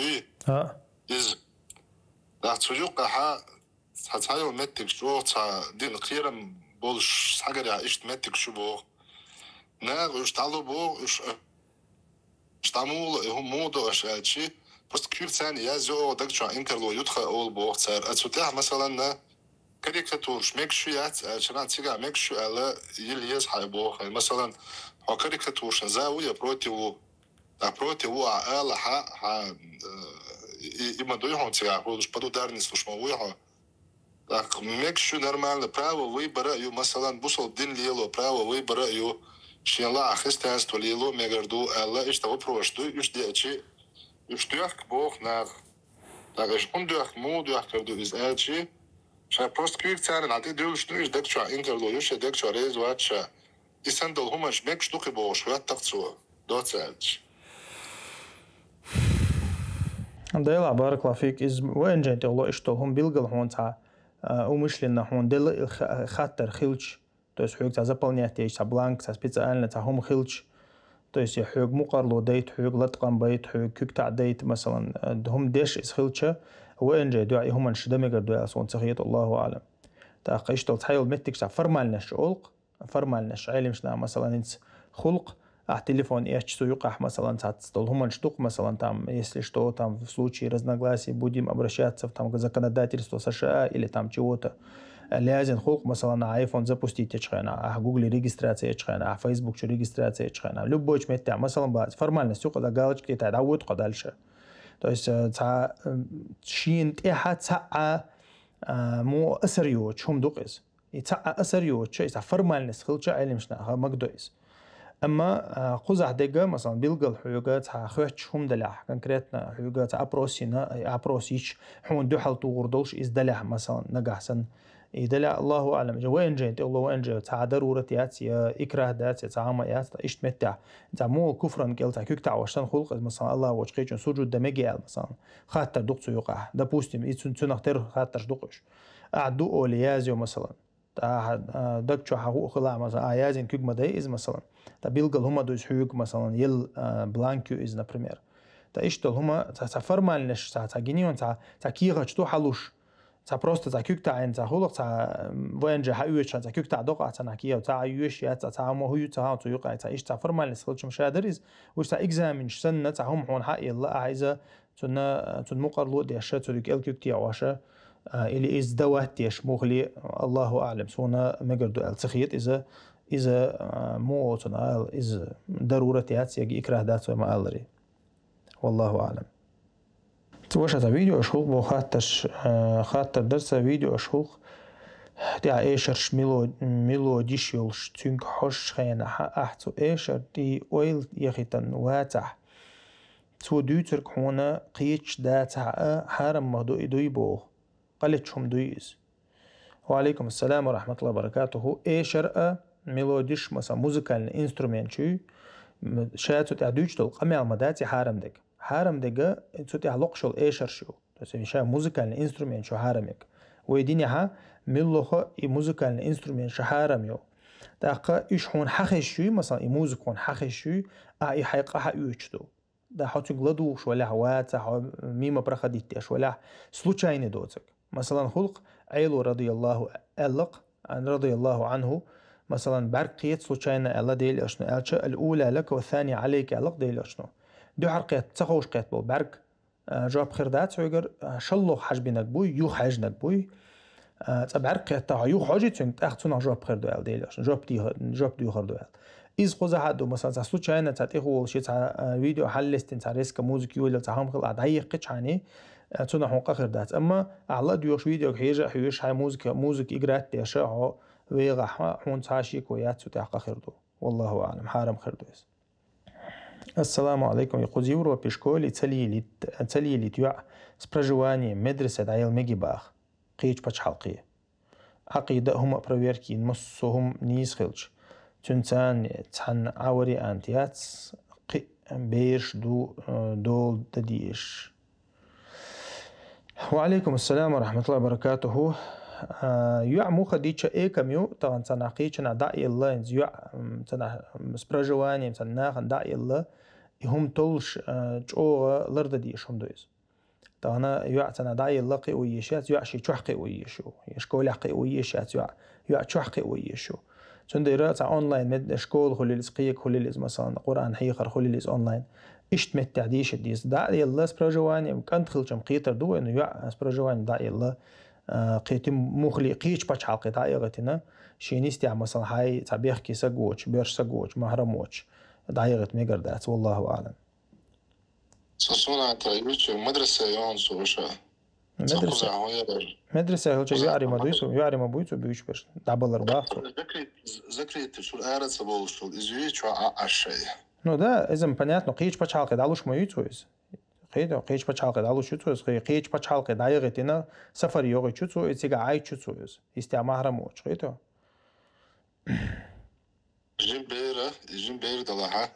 Из цуюка цаю меттик шо дин خيرا болш сагаря ишт меттик шо бо на уштало бо штамул модо ашачи просто кюрцан я зо дакча инкерло ютха ол бо цар ацутах مثلا كاريكاتور ميكشو يات شران تيغا ميكشو على يليز حيبو مثلا هو كاريكاتور زاويه بروتيو على ها има дојхон сега, hodиш па до дарництво шмавујаха. Так, мекшу нормално право выбора, ю масалан бусал дин лило право выбора, ю шенла християнство лило мегарду, алла ишта вопрошту, юш дечи, юш дуях бог на, так, еш он дуях му, дуях кавду из элчи, ша просто квик царен, а ты дуешь, дуешь декчуа инкердо, юш декчуа рейз ватша, и сандал хумаш мек штуки бог, швят такцуа, до цельчи. ديلا بارك الله فيك وين جيت الله اشتوهم بيلقل هون تاع ومش لنا هون دل خاطر خلش то есть حق تاع заполнять تاع бланк تاع специально تاع هم خلش то есть حق مقارلو ديت حق لطقم بيت حق كيك تاع ديت مثلا هم ديش اس خلشه وين جاي دعي هم نشدمك دعي صون تخيط الله اعلم تاع قشتو تحيل متك تاع فرمالناش علق فرمالناش علمشنا مثلا انت خلق телефон я чту مثلا هم штук مثلا там если что там в случае разногласий будем обращаться в там к законодательству США или там чего-то لازم خلق مثلا айфон запустить ечхана гугле регистрация ечхана Facebook регистрация ечхана любой чмеття مثلا бац формальность когда галочки та дауд дальше то есть та шин тиха та مو اسريو чум дуқис и та اسريو ча формальность خلча علمشنا مقدوис أما قزح دقة مثلا بيلقى حيوجات خوتش هم دلع كونكريتنا حيوجات أبروسيش حون دوحل توغردوش إز دلع مثلا نجحسن يدلع الله أعلم جوين جيت الله وين جيت ضرورة يا إكراه دات تعامل يات إيش متع مو كفرا قلت كيك تعوشتن خلق مثلا الله وجهك سجود دمجي مثلا خاطر دقت يقع ده بوستيم تنختار خاطر دقش أعدو أوليازيو مثلا دكتشو حقوق خلا مثلا يازين كيك مداي إز مثلا بيلقى هما دوز حقوق مثلا يل بلانكيو إز نبريمير إيش هما فرمالنش جينيون كيغا شتو حلوش просто كيك تاع انت خلق وين جا حيوش كيك تاع دقع نحكيها تاع يوش يا تاع ما هو تاع يقع ايش تاع فرمالنس خلش مشادر إز وش تاع إكزامين سنة هم حون حق الله عايزة تن مقرلو دي أشياء تريك الكيك تاع واشا اللي إز دوات يش مغلي الله أعلم سونا مقردو التخيط إذا مو تنال إذا ضرورة يجي إكراه دات وما ألري والله أعلم توش هذا فيديو أشوق بو خاطر درس فيديو أشوق تاع إيشرش ميلوديش يلش تنك حش خينا أحتو إيشر دي أويل يخيطن واتح تو دوترك هنا قيتش داتع حارم مهدو إدوي بو قلتشهم دويز وعليكم السلام ورحمة الله وبركاته إيشر ميلوديش مثلا موزيكال انسترومنت شو شاتو تاع دوتشتو قمي المداتي حارم دقة تو تاع لقشل إيشر شو تسمي شا موزيكال انسترومنت شو حارمك ويدينها ملوخه موزيكال انسترومنت شو حارميو داقا إيش هون حخش شو مثلا موزيكون حخش شو أي حقيقة حيوتشتو да хоть гладуш ولا هواتا ميما برخديتش ولا случайный دوتك مثلا خلق عيلو رضي الله عنه مثلا برقيت случайно الله ديل اشنو الاولى لك والثانيه عليك الله ديل اشنو دو حرقيت تخوش قيت بو برق جواب خردات سويغر شلو حجبينك بوي يو حجنك بوي تبعرقيت تاع يو حاجتين تاختنا جواب خردو ال ديل اشنو جواب دي خردو إز خوزه هادو مثلا случайно تاتيخو شي تاع فيديو حلستين تاع ريسك موزيك يولا تاعهم خلع دقيقة يعني تنا حقوق خردات أما على ديوش فيديو حيوش هاي موزيك إجرات تشاعو ويغا حون تاشي كويات تاع خردو والله أعلم حارم خردوس السلام عليكم يقول يورو بيشكولي تلي لي تيع سبراجواني مدرسة عيل ميجي باخ قيج باش حلقية عقيدة هم برويركي نصهم نيس خلش تنسان تحن عوري أنتيات بيرش دول تديش وعليكم السلام ورحمة الله وبركاته يع موخة ديتش إيكم يو طبعا تناقيتنا داعي الله إنز يع تنا سبرجواني تناخ داعي الله هم تولش جو لرد ديش هم دويز طبعا يع تنا داعي الله قويشات يع شي تشح قويشو يشكول قويشات يع تشح قويشو تندير تا أونلاين مد شكول خلي السقيك خلي الإز مثلا قرآن حيقر خلي الإز أونلاين إشت مت تعديش ديس داعي الله سبرجواني كان تخل جم قيتر دو إنه يع سبرجواني داعي الله قيتم مخلي قيش بتش حلقة دايغتنا شينيستي مثلا هاي تعبير كي سجوج بيرش سجوج مهرموش دايغت ميجر دات والله أعلم. صونا تعيش مدرسة يوم سوشة. مدرسة هل شيء يعرف ما دويسو يعرف ما بويسو بيوش بيرش دعبل أربعة. ذكري شو الآرة سبول شو إزوي شو عشية. نو ده إذا مبنيات نقيش بتش حلقة دالوش ما يتويز. خير قيش بتش حلقة دالوش يتويز قيش بتش حلقة دايغتنا سفر يوغي تشوتو إتسيجا عاي تشوتويز استعمار هرموش خير جيم بير دلها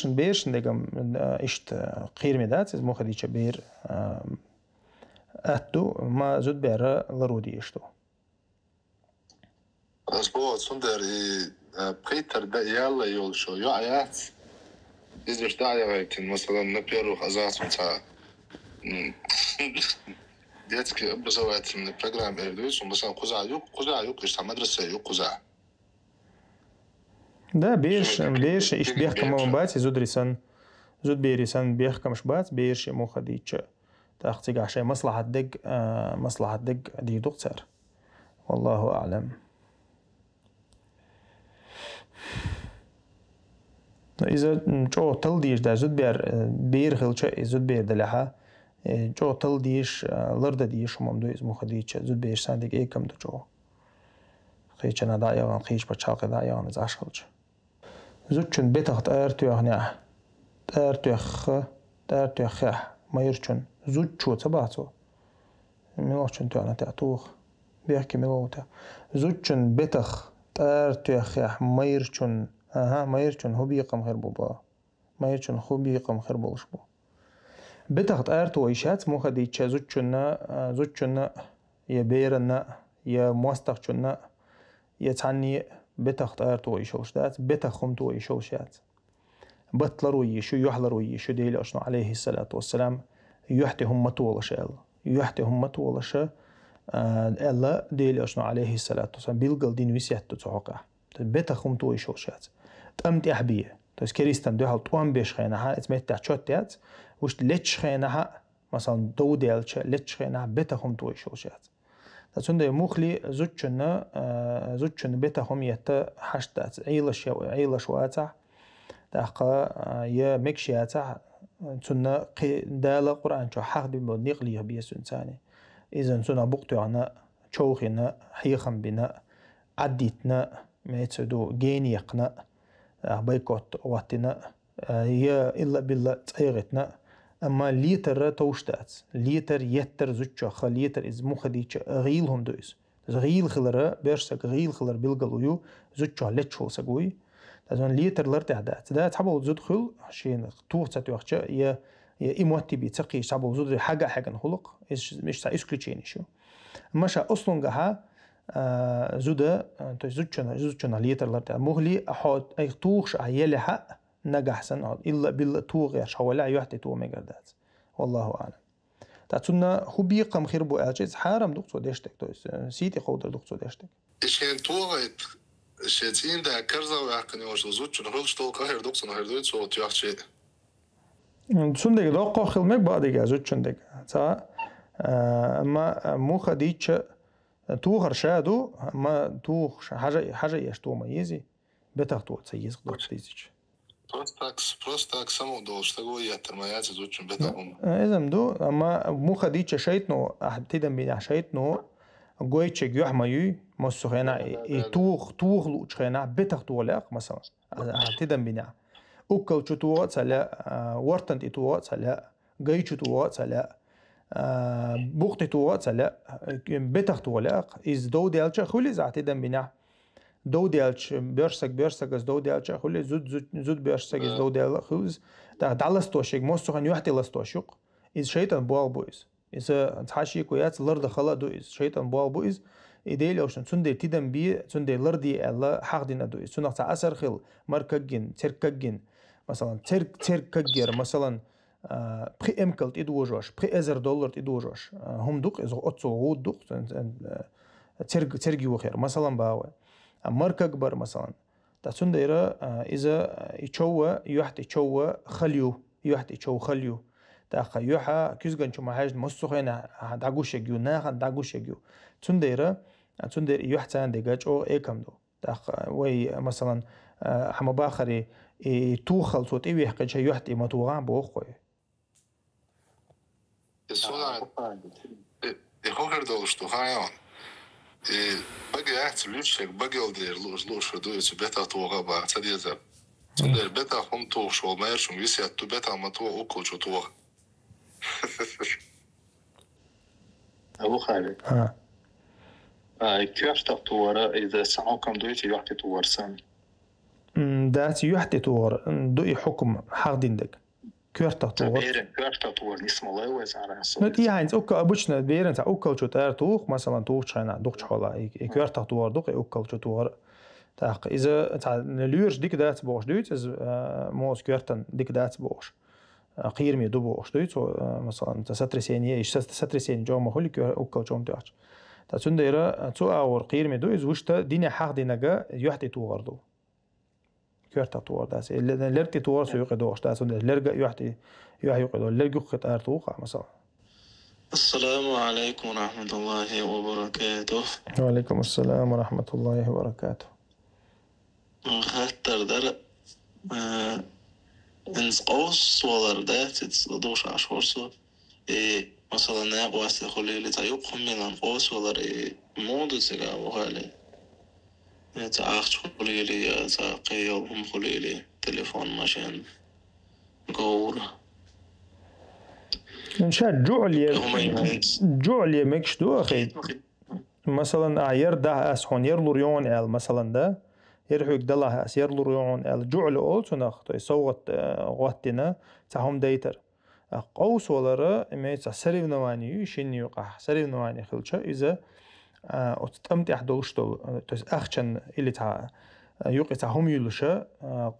بيرش ندقم إشت قير مدات إز مو خديتش بير أتو ما زود بير لرودي إشتو أسبوع سندر بقيتر دا يلا يول شو يو آيات إذا مش داعي غايتين مثلا نبيرو خزاس متاع ديتك بزوات من البروجرام إردويس ومثلا قزع يوك إشتع مدرسة يوك قزع ده بيرش إيش بيحكم من بات زود ريسان زود بيريسان بيحكم شبات بيرش مو خديتش تأخذ عشان مصلحة دق دي دكتور والله أعلم. إذا جو تلديش ده زود بير خلش زود بير دلها جو تلديش لرد ديش هم دويز مو خديتش زود بير ساندق إيه كم جو خيش أنا دايان خيش بتشاق دايان إذا أشخلش زوجن بيتخت أرتيخ أرتيخ ما يرشون زوج شو تبعته ملوشن تاعنا تعطوخ بيحكي ملوته زوجن بيتخ أرتيخ ما يرشون ما يرشون هو بيقم خير بابا ما يرشون هو بيقم خير بولش بو بيتخت أرتو إيشات مو خديتش زوجن يبيرنا يا موستخشنا يتعني بتخت أرتو إيشوش دات بتخم تو إيشوشات بطلروا يشو يحلروا يشو ديل أشنو عليه الصلاة والسلام يحتي هم طولش ألا ديل أشنو عليه الصلاة والسلام بيلقل دين ويسيحتو تحقه بتخم تو إيشوشات تأمت أحبية تس كريستان دو حال توام بيش خينها اتمت تحشوتيات وش لتش خينها مثلا دو ديلش لتش خينها بتخم تو إيشوشات تسوند مخلي زوجن بيتهم يتا حشتات عيلش واتع تاقا يا مكشياتع تسوند دال قرآن شو حق بمدنيق ليه بيسون ثاني إذا سوند بقطعنا شوخنا حيخم بنا عديتنا ما يتسدو جينيقنا بيكوت واتنا يا إلا بالله تغيرتنا أما ليتر توشتات ليتر يتر زوجة خليتر إز مخديش غيلهم دويس غيل خلرا بيرسك غيل خلر بيلقلويو زوجة لتشول سقوي لازم ليتر لرتعدات ده تحبوا زدخل عشان توه وقت يا إموتي بيتسقي تحبوا زد حاجة نخلق مش تعيش كل شيء نشوف مش أصلاً جها زوده زوجة ليتر لرتع مغلي أحد أي توخش عيال حق نجح سنة إلا بالتوغ شوالع يحتي تو مجردات والله أعلم. تعتنا هو بيقام خير بو أجهز حرام دكتور ديشتك تويس سيتي خودر دكتور ديشتك. إيشين توغيت شيتين ده كرزة ويحكني وش زوج نقولش تو كهر دكتور نهر دوت صوت يحشي. سندك دقة خل بعد يجا زوج سندك تا ما مو خديتش توغر شادو ما توغ حاجة يشتو ميزي بتاخدو تسيز قدر تيزيش. Просто само долж такой я термояц очень бедом. إذا دو أما مو خديتش شيتنو أحتدم بين شيتنو قويتش يحميو مسخنا توغ لوش خنا بتاخدو لاق مثلا أحتدم بين أكل شتوه سلا ورتن شتوه سلا جاي شتوه سلا بوقت شتوه سلا بتاخدو لاق إز دو دالش خلي زعتدم بين دو ديالش بيرسك از دو ديالش خلي زود بيرسك از دو ديال خلز دا دالستوشيك موسخن يحتي لاستوشيق إز شيطان بوال بويز إذا تحشي كويات لرد خلا دو إز شيطان بوال بويز إديل أوشن تندي تدم بي تندي لردي الله حق دين أدوي تنا تعسر خل مركجين تركجين مثلا تركجير مثلا بخي إمكلت إدوجوش بخي $10 إدوجوش هم دوق إذا أتصل غود دوق ترجي وخير مثلا باوي مركج بر مثلا تسنديرة إذا يشوى يحت يشوى خليو يحت يشوى خليو تاخ يوحى كيزغن شو ما حاجة مستخينا دعوش يجيو ناخ دعوش يجيو تسنديرة تسندير يحت عند جاج أو إيه كم دو تاخ وي مثلا حما باخري توخل صوت إيه يحكي شيء يحت ما توغان بوخوي الصلاة يخوخر دولشتو خايون بقى أحتلوش بقى الدير لوش ردوش بيتا توغا بعد تديزر تندر بيتا هم توغ شو ما يرشم يسيا تو بيتا ما توغ أوكل شو توغ أبو خالد كيف تطور إذا سعوكم دويتي يحكي تطور سامي داتي يحكي تطور دوي حكم حق ديندك كيف تطور كيف تطور نسم الله وزعنا نت يعني أوكا أبوشنا بيرن تا أوكا شو تار توخ مثلا توخ شينا دوخ حلا كيف تطور دوخ أوكا شو تطور تاق إذا تا نليرش ديك دات بوش دويت إز موس كيرتن ديك دات بوش قير مي دو بوش دويت مثلا تستر سينية إيش تستر سين جو ما هو لك أوكا جوم دوش تا تنديرة تو أور قير مي دو إز وشتا دينا حق دينجا يحتي تو غردو كيف تطور داس لرتي تطور سوق دوش داس لرجع يحتي يقدر لرجع خط أرتوقع مثلا. السلام عليكم ورحمة الله وبركاته. وعليكم السلام ورحمة الله وبركاته. خاطر در إنس قوس ولا ردات تصدوش عشورسو مثلا ناقو استخلي لتيقهم من قوس ولا مود سجا وهالي تعاقش خلي لي تعقيهم خلي لي تليفون ماشين قول إنشاء جعل مكشدو أخي مثلا أعير ده أسحون يرلوريون أل مثلا ده يرحوك دلها أس يرلوريون أل جعل أول سنخ صوت غوتنا تهم ديتر قوس ولا ما سريف نواني شين يقع سريف نواني خلشة إذا أتمتع دولشتو تس أخشن اللي تع يقع تهم يلشة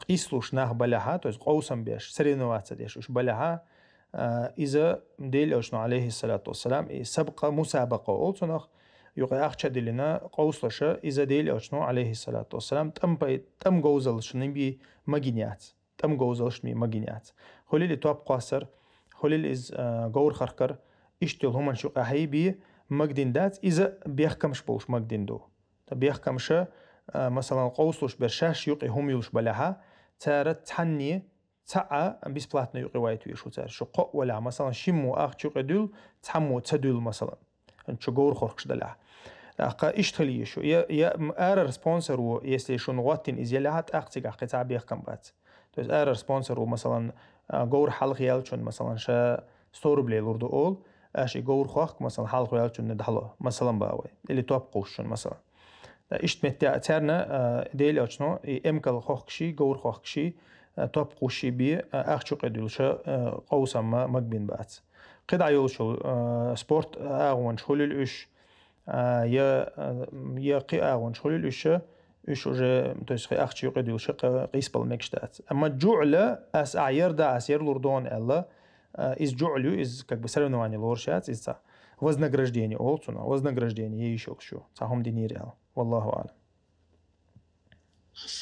قيسلوش ناخ بلها تس قوسم بيش سريف نوات ديش وش بلها إذا ديل أوشنا عليه الصلاة والسلام سبق مسابقة أولتنخ يقع أخشى دلنا قوسلشة إذا ديل أوشنا عليه الصلاة والسلام تم جوزلش نبي مجنيات تم جوزلش نبي مجنيات خلي اللي تواب قاصر خلي اللي إز جور خركر إشتل هم شو قهيبي مجدين دات إذا بيحكمش بوش مجدين دو بيحكمش مثلا قوسلش برشاش يقع هم يلش بلها تارت تحني تاع بيسبلاتنا يقوايتو يشو تار شو قو ولا مثلا شمو اخ شو قدول تحمو تدول مثلا انشو جور خوركش دلع اقا اشتغلي يشو يا ار سبونسر و если شو نغوتين ازيلات اختيق قطع بيحكم بات تو ار سبونسر و مثلا جور حلق يالچون مثلا شا ستور بلاي لوردو اول اشي جور خوخ مثلا حلق يالچون ندحلو مثلا باوي اللي توب قوشون مثلا اشتمت تاعنا ديل اوچنو امكل خوخشي جور خوخشي توب قوشي بي أخشو قدولشة قوسا ما مقبين بات قد عيولشو سبورت أغوان شخول الأش يا قي أغوان شخول الأش إيش وجه تسخي أخشو قدولشة قيس بالمكشتات أما جعلة أس أعير دا أس يرلوردون ألا إز جعلو إز как бы соревнование лоршат إز вознаграждение олцуна вознаграждение يشوك شو تاهم دينيريال والله أعلم.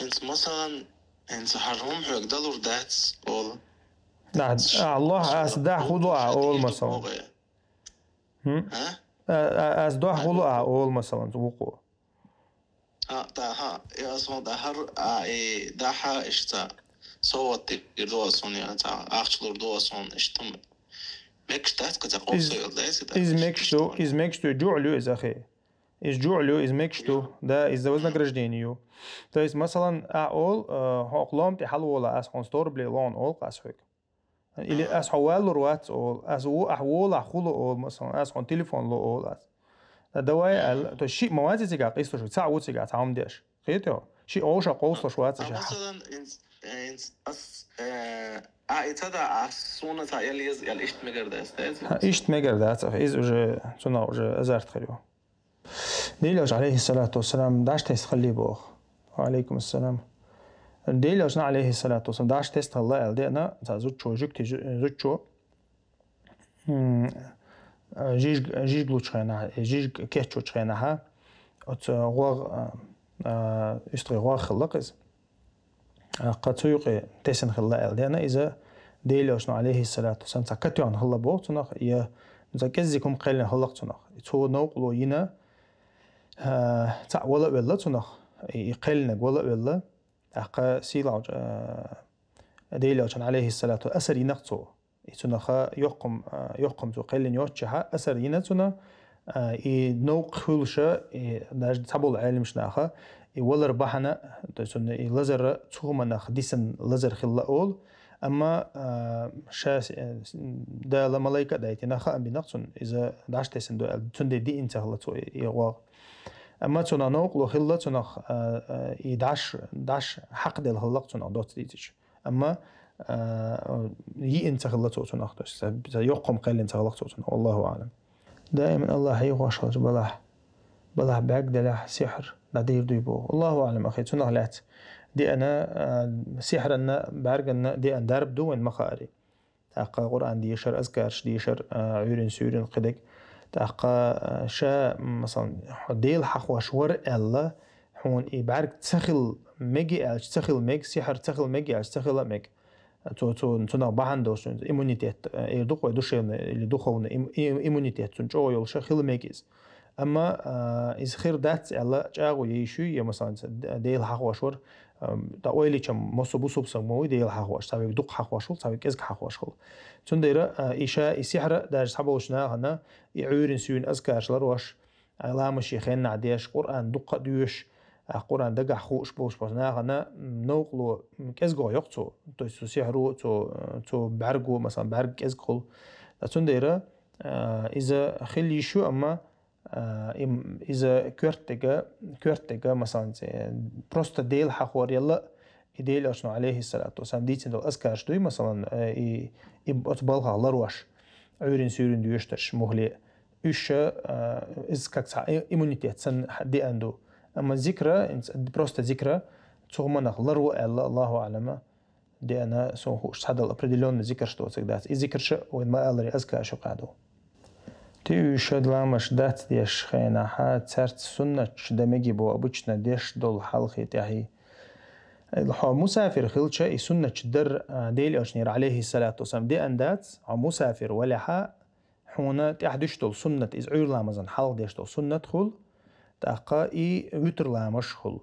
انت مثلا انت حرهم حق دلور داتس اول نعم الله أصدع خلوع أول مثلا أصدع خلوع أول مثلا وقوع ها يا أصلا ده ها إشتا صوت يردو أصلا يعني تا أخشلور دو أصلا إشتم مكشتات كتقوصي إز مكشتو جعلو إز أخي إز جعلو إز مكشتو ده إز вознаграждению. То есть مثلا أول هقلام تحلو ولا أسحون ستور بلي لون أول قاسحك или أسحوال روات أول أسو أحوال أحولو أول مثلا أسحون تليفون لو أول دواء تو شيء مواد تيجا قيسو شو تسعو تيجا تعم ديش خيتو شيء أوش قوسو شوات شيء مثلا إنس أس إتدا أسونا تا يلي إشت مجر ده استاذ إشت مجر ده إز وجه سنا وجه أزارت خليو ديلوش عليه الصلاة والسلام داش تخلي بوخ. وعليكم السلام. ديلوش عليه الصلاة والسلام داش تخلي الدينا زوج جوك زوج جيج لوتشينا جيج كيتشو تشيناها ات غوغ استري غوغ خلقز قطوق تسن خلا الدينا إذا ديلوش عليه الصلاة والسلام تكتيون خلا بوخ تنخ يا زكزيكم قلنا خلق تنخ تو نوقلو ينا تاع ولا ولا تنخ يقلنا ولا ولا أقا سيلاج ديلوش عليه الصلاة والسلام أسر ينقطو تنخ يقم تو قلنا يوتشها أسر ينتنا نوق خلشة داش تبول علم شناخه ولا ربحنا تسون لزر تخمناخ ديسن لزر خلا أول أما شاس دا الملايكة دايتنا خام بنقصن إذا داش تسن دو تندي دي إنت خلتو يواق أما تنا نوق لو خلا تنا داش حق دل خلق تنا دوت ديتش أما يي إنت خلتو تنا خدش يقوم قل إنت خلقتو تنا والله أعلم. دائما الله يغوش بلح بعقدله سحر لا دير يبو الله أعلم أخي تنا لات دي أنا سحر أن بعرقن دي أن درب دون مخاري تاقا قرآن دي يشر أذكارش دي يشر عيرين سورين قدك تاقا شا مثلا ديل حقوش ور ألا حون بعرق تسخل ميجي ألش تسخل ميج سحر تسخل ميجي ألش تسخل ميج تنا بعندوش إيمونيتيت يدوق ويدوش اللي دوخون إيمونيتيت تنجو يلش خل ميجيز أما إذا خير دات ألا جاءوا يشوا يا مثلا ديل حقوش ور تأويلي كم مصوب سموي ديال حقوش تابي بدق حقوش تابي كذا حقوش تندير إيشا يسحر دار صحابوشنا هنا يعورن سوين أذكارشلر واش علامة شيخين عديش قرآن دق ديوش قرآن دقة خوش بوش بسنا هنا نوقلو كذا يقطو تو سحرو تو بعرقو مثلا بعرق كذا تندير إذا خلي شو أما إذا كورتجا مثلا بروست ديل حقور يلا يديل أشنو عليه الصلاة والسلام ديتين دول أذكارش دوي مثلا أتبالها الله روش عورين سورين ديوشترش مهلي إيش إذا كاك إيمونيتيت سن دي أندو أما ذكرى بروست ذكرى تغمنا الله الله أعلم دي أنا سوهوش هذا الأبريديلون ذكر شتو تقدات ذكر شو وين ما ألري أذكارش قعدو تيو شد لامش دات ديش خينا ها ترت سنة دمجي بو أبوشنا ديش دول حلقي تاهي الحو مسافر خلشة سنة در ديل أشنير عليه الصلاة والسلام دي أندات مسافر ولا ها حونا تحدش دول سنة إزعير لامزن حلق ديش دول سنة خل تاقا وتر لامش خل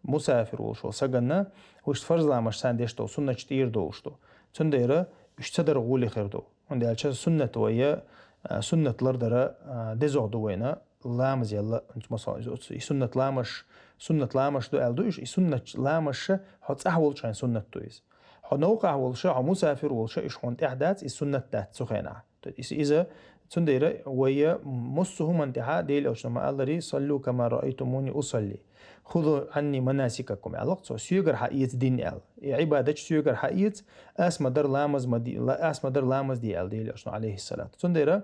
مسافر وشو سجنا وش فرض لامش سان ديش دول سنة كتير دوشتو تنديره اشتدر غولي خيردو عندي أشياء سنة ويا سنة لردرة دزع دوينا لامز يلا أنت مثلا سنة لامش دو ألدوش سنة لامش حط أحول شان سنة تويز حنوقع أول شيء مسافر أول شيء إيش هون إحداث السنة ده سخينة إذا تندير ويا مصهم انتهاء ديل أو شما الله صلوا كما رأيتموني أصلي خذوا عني مناسككم علاقة سيجر حقيقة دين ال عبادة سيجر حقيقة أسمدر لامز مدي لا أسمدر لامز دي ال ديل أشنا عليه الصلاة تندير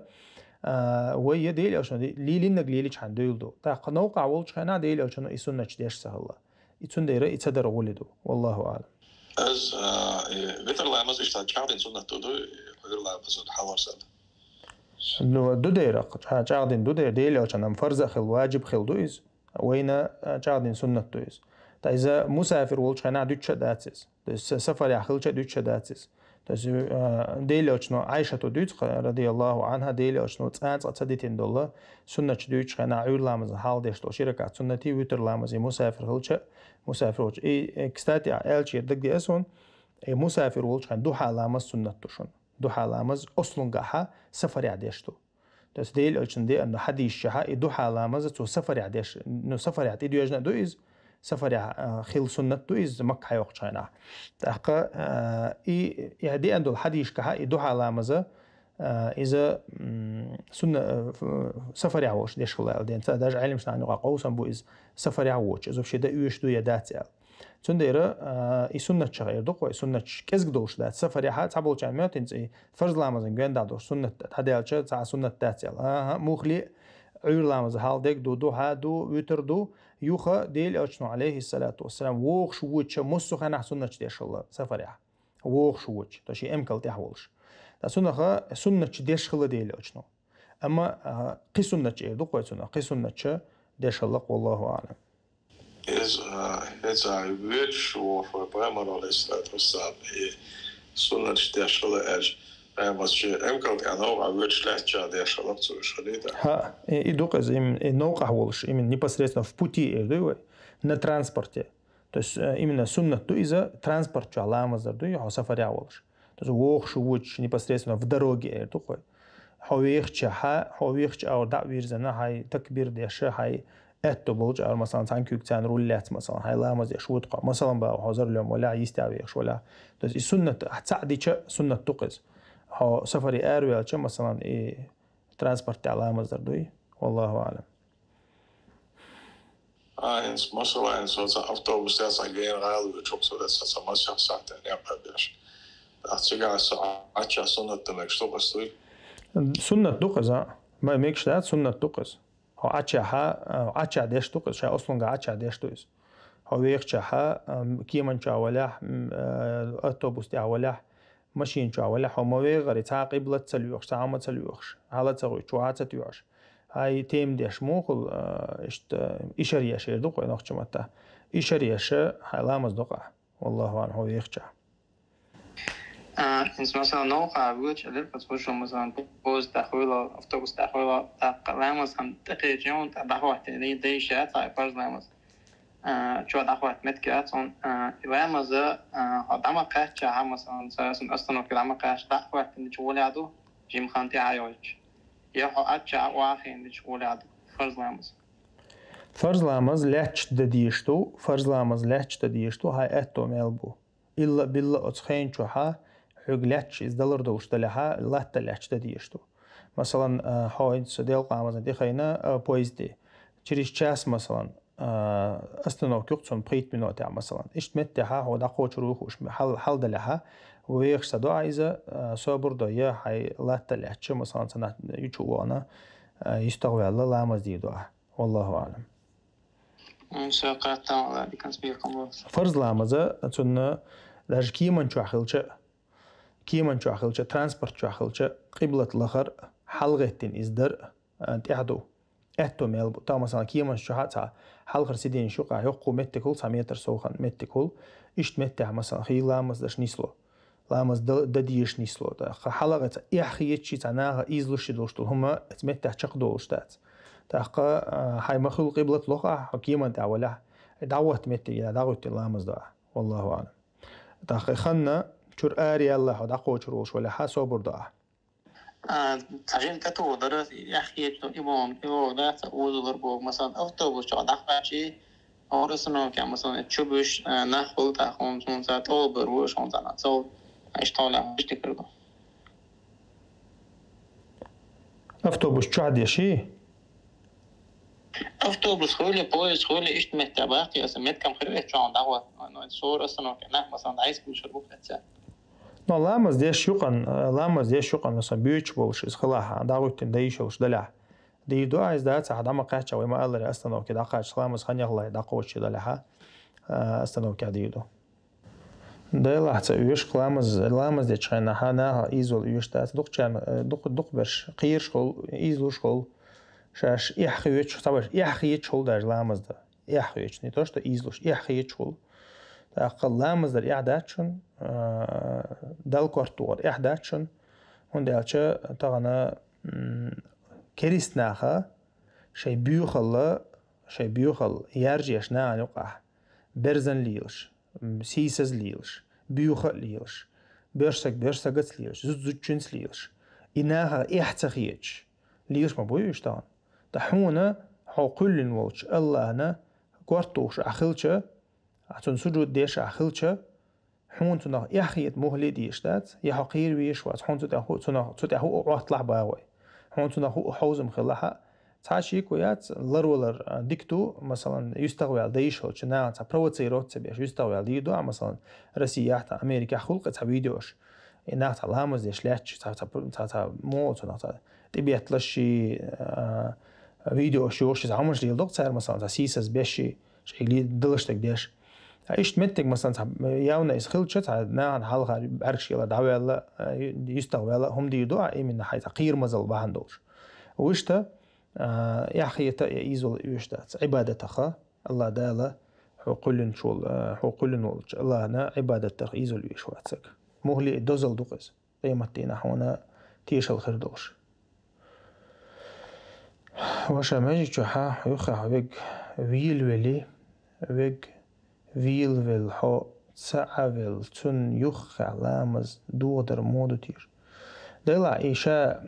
ويا ديل أشنا ليلين نقليلش عن ديلدو تاق نوقع أول شيء ديل أشنا السنة ديش سهلة تندير يتدر ولده والله أعلم. از بيتر لامز اشتاق سنة تدو غير لامز الحوار سنة. لو دودير جاردين دودير ديلي عشان فرض خل واجب خل دويز وين جاردين سنة دويز تا إذا مسافر والشنا دوتش داتس سفر يأخذ دوتش داتس تاز ديلي عشان عائشة دوتش رضي الله عنها ديلي عشان $100 دولار سنة دوتش خنا عير لامز حال ديش تو شركة سنتي ويتر لامز مسافر خلش مسافر وش كستاتي عالشير دق دي أسون مسافر والشان دو حال لامز سنة توشون دو حالامز أصلاً جاها سفر عديشتو تس ديل أجن دي أنه حديش شها دو حالامز تو سفر عديش إنه سفر عدي دو يجنا دويز سفر خيل سنة دويز مكة حيوق شينا تحقق دي أنه الحديش كها دو حالامز إذا سنة سفر عوش ديش خلاه دين تداج علم شنا عنه قوسا بو إز سفر عوش إذا بشي دا يوش دو يدات تنديره سنة شغير دقوة سنة كذا دوش ده سفر يحات تعبول كان ميتين فرض لامزن جوين دادوش سنة هذا الشيء تاع سنة تاتيل موخلي عير لامز حال ديك دو هادو ويتر دو يوخا ديل أشنو عليه الصلاة والسلام ووخ شوتش مصو خنا سنة ديش الله سفريح ووخ شوتش تشي أمكل تحولش سنة سنة ديش خلا ديل أشنو أما قسنة إيه دو قوي سنة قسنة ديش الله والله أعلم. It's a rich war for Muhammad عليه الصلاة والسلام. سنة ديش خلا إيش بس شيء أمكل كانوا rich لاتجا ديش خلا بتوش خليدا. ها идуказ им наука волш именно непосредственно в пути на транспорте. То есть именно суннат из-за транспорт чаламазар до сафаря волш. То есть вох шуч непосредственно в дороге такой. Хавихча أو دعوير زنا هاي تكبير ديشة هاي أتو بولج أو مثلا تانكيك تان رولات مثلا هاي لامز يشوت قا مثلا بقى حاضر اليوم ولا يستعيش ولا تو السنة هتساعدي شة سنة تقز ها سفري أرويل شة مثلا ترانسبورت علامز دردوي والله أعلم. Eens مثلا إن صوت أوتوبوس ده ساعتين غالي وشوف صوت ده ساعة ساعتين يا بديش. أحتاج ساعة عشان سنة تمشي بسوي. سنة دقز ما ميكش ده سنة دقز. هو عشا ديش دقز شيء أصلاً عشا ديش دقز. هو يخشها كيمان شاولح أوتوبوس تعولح ماشين شاولح هو ما غير تعقب لا تسلوخش تعمد تسلوخش على تسوي شوعات تيوش. هاي تيم ديش موخل إشارية شيء دقة نخش متى إشارية شيء حلامز دقة والله أعلم هو يخشها. إن مثلا نوقع وجه اللي بتوجه مثلا بوز تحويله أوتوبوس تحويله تقلامز هم تقريبا تدخوات اللي ديشة تعبر لامز شو دخوات متكاتون لامز هذا قاش عام مثلا سن أصلا كده عم قاش دخوات اللي جوله عدو جيم خانتي عايش يحو أتشع واحد اللي جوله عدو فرز لامز. فرز لامز لاتش تديشتو فرز لامز لاتش تديشتو هاي أتو ميلبو إلا بالله أتخين شوها حقلاتش إزدلر دوشتلها لا تلاتش تديشتو مثلا هاي سديل قامز دي خينا بويزدي تريش چاس مثلا أستنوك يقصون بريت منوتع مثلا اشتمتها هو دقوش روحوش حل دلها ويخش صداع إذا صبر ضيا هاي لا تلاتش مثلا سنة يشوفنا يستغوي الله لا مزيدوا والله أعلم. فرض لامزة تنا داش كيمان شو أخلش ترانسبورت شو أخلش قبلة الآخر حلقتين إصدار تعدو أتو ميل تا مثلا كيمان شو حتى حلقة سيدين شو قا يقو متكول 100 متر سوخن متكول إشت متع مثلا خي لامز داش نيسلو لامز دديش نيسلو دا حلقة إحخيت شي تناها إزلوش دوشتو هما متع شقدو أشتات تاقا هاي مخلوق قبلة لغة حكيما دعوة دعوت متى إلى دعوة اللامز دا والله أعلم. تاقا خلنا شور آري الله ودعوة شروش ولا حاسوبر دا. عشان تتو درس يحكي إبون ده تقول ضربه مثلا أوتوبوس شو دعوة شيء أو رسنا كمثلا تشوبش نخل تاخون مثلا تول بروش مثلا تول إشتغل مش تكرده. أوتوبوس شو عاد يشي؟ أوتوبوس خولي بويز خولي إيش متباقي أصلا متكم خليه شو عن دعوة إنه صور أصلا كنا مثلا عايز بيشربوك أتسا. لا لامز ديش يقن مثلا بيوتش بولش إسخلاها دعوة تنديش وش دلع دي دو عايز ده تحت عم قاعدة وما قال لي أصلا كده قاعد لامز خني الله دعوة شيء دلعها أصلا كده يدو. ده لا تسويش لامز ديش خنا هنا إيزول يوش ده دق برش قير شغل إيزول شغل شاش إحخيتش طبعا إحخيتش هول در لامز ده إحخيتش نتوش ده إيزلوش إحخيتش هول أقل لامز در إعدادشون دال كورتور إعدادشون هندالش تغنا كريستناخا شي بيوخل يرجيش نان يقع برزن ليلش سيسز ليلش بيوخل ليلش برسقت ليلش زوجنس ليلش إناها إحتخيتش ليش ما بويش تان تحونا حقول الوجه الله أنا قرطوش أخلشه عشان سجود ديش أخلشه حون تنا يحيط مهلي ديشتات يحقير ويشوات حون تنا أطلع باوي حون تنا حوزم خلاها تعشي كويات لرولر ديكتو مثلا يستغوي على ديشل شنا تبروتيروت تبيش يستغوي على ديدو مثلا رسيات أمريكا خلقت فيديوش إنها تعلمز ديش لاتش تا موت تبيت لشي فيديو شوش عمرش يلدق صار مثلا سيسس بيشي شيء دلشتك ديش عيشت متك مثلا ياونا إسخلتشت عنا حلقة بعرش يلا دعوة يلا يستوى يلا هم دي دعاء من ناحية تقير مزل بهندوش وشتا يا أخي يزول يشتات عبادة خا الله داله حقولن شول حقولن ولش الله أنا عبادة تخ يزول يشواتك مهلي دوزل دقز قيمتنا هنا تيش الخير دوش وشا ماجي تشوحا يخا ويج ويل ولي ويج ويل ويل حو ساعة ويل تون يخا لامز دودر مودو تير دلا إيشا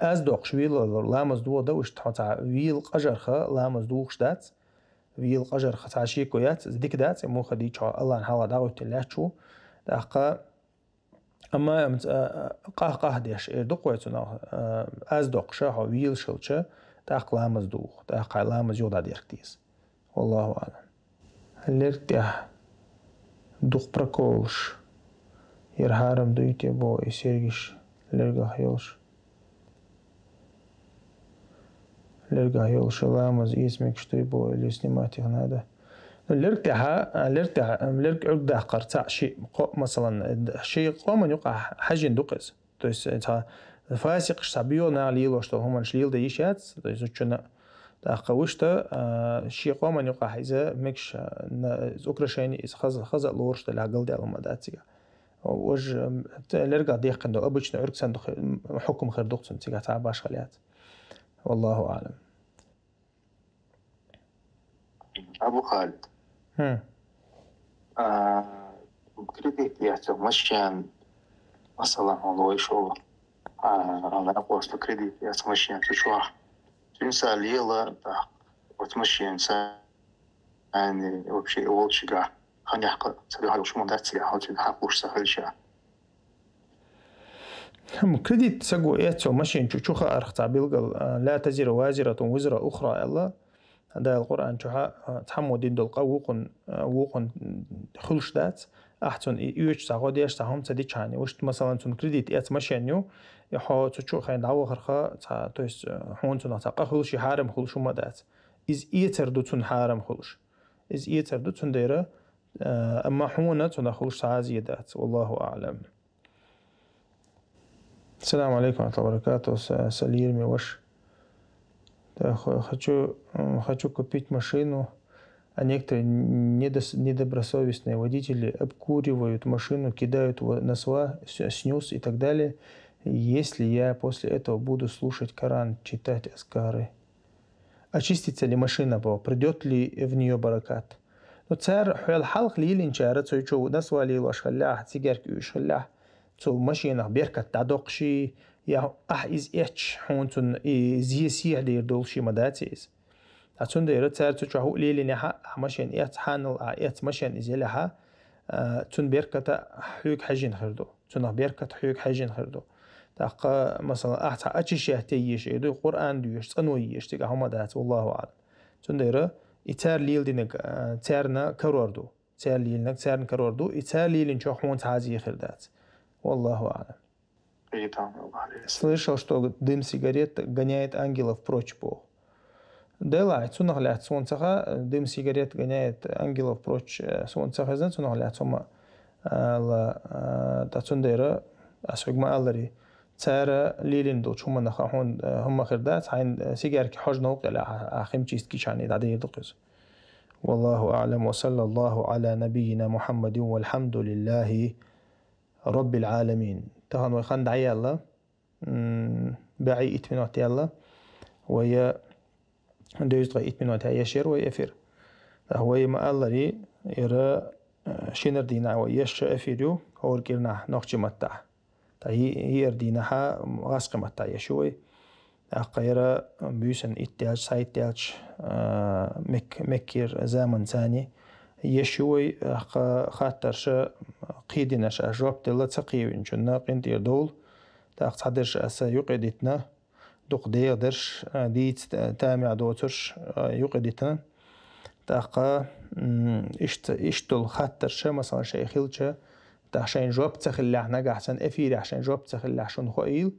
أز دوقش ويل لامز دودر وش تحطع ويل قجرخا لامز دوقش دات ويل قجرخا تعشي كويات ديك دات مو خدي تشوا الله نحاول دعوت اللاشو دقا أما قاه ديش دقويتنا أز دوقشا هو ويل شلشا تاق لامز دوخ تاق لامز يودا ديركتيز والله أعلم لرتيح دوخ بركولش يرهارم دويتي بو يسيرجش لرقا هيولش لامز اسمك شتوي بو اللي سنماتي هنادا لرك عقد قرطع شيء مثلا شيء قوم يقع حجن دقز تو فاسق شعبيو ناليلو شتو هم شليل ديشات زوجنا تاقوشتا شيء قوم يقع إذا مكش زوكرشيني إذا خز لورش تلاقل ديال المداتيا وج لرقا ديقن دو أبوشنا عرق صندوق حكم خير دقصن تيجا تعباش خليات والله أعلم. أبو خالد كريديت يحتاج مشيان مثلا والله شو أنا أقول كريديت يحتاج مشيان تشوح تنسى ليلا وتمشي إنسان يعني وبشيء أول شيء خلني أحكي سبي هذا وش مدات سبي هذا حق وش سهل شيء هم كريديت سجوا إيتو مشين تشوخا أرخت عبيلقل لا تزر وازرة وزر أخرى الله هذا القرآن تشوها تحمل دين دلقا وقن خلش دات أحسن يوش سعوديش تهم تديش عني وش مثلا تون كريديت إيت مشينيو يحو تشوخا يدعو خرخا تويس هون تون تاقا خلش حارم خلش مدات إز إيتر دو تون حارم خلش إز إيتر دو تون ديرة أما حونا تون خلش عازية دات والله أعلم. السلام عليكم ورحمة الله وبركاته. Салир Милош. Хочу купить машину, а некоторые недобросовестные водители обкуривают машину, кидают на снюс и так далее. Если я после этого буду слушать Коран, читать аскары, очистится ли машина, придет ли в нее баракат? Но царь حال حلق ليلين شارت سويشو نسوا لي وش خلاه سيجارك وش خلاه تو ماشينا بيركت تعدقشي يا إز إتش هونتون زي سيح دير دولشي مداتيز أتون دير تار تشوهو ليلي نها ماشين إت حانل إت ماشين إزيلها تون بيركت حيوك حجين خردو تون بيركت حيوك حجين خردو تاق مثلا أحتا أتشيه تيش يدو قرآن ديش تنويش تيجا هم دات والله أعلم تون دير إتار ليل دينك تارنا كروردو تار ليلنك تارن كروردو إتار ليلين شو هون تعزي خردات والله أعلم. Слышал, что дым сигарет гоняет ангелов прочь Бог. Дела, цунах лят солнцаха, дым сигарет гоняет ангелов прочь солнцаха, знает цунах лят сома ла тацундера асугма аллари цара лилин до чума нахахон هم خردات عين سيجارك حج نوق على آخم چیز کی شانی داده دقیز. والله أعلم وصلى الله على نبينا محمد والحمد لله رب العالمين. تهان ويخان دعي الله بعي إتمنوات الله ويا دوزغا إتمنوات يشير ويفير هو ما الله لي يرى شنر دينا ويش أفيريو هور كيرنا نخشي متع هي دينها غاسق متع يشوي أقيرا بيسن إتاج سايتاج مكير زمن ثاني يشوي خاطرش قيدناش أجواب تلا تقيوين جنا قندير دول تقدرش أسا يقدتنا دوق ديردرش ديت تامع دوترش يقدتنا تاقا اشتل خاطرش مثلا شيء خيلش تاعشان جواب تخلع نجا حسن أفير عشان جواب تخلع شون خويل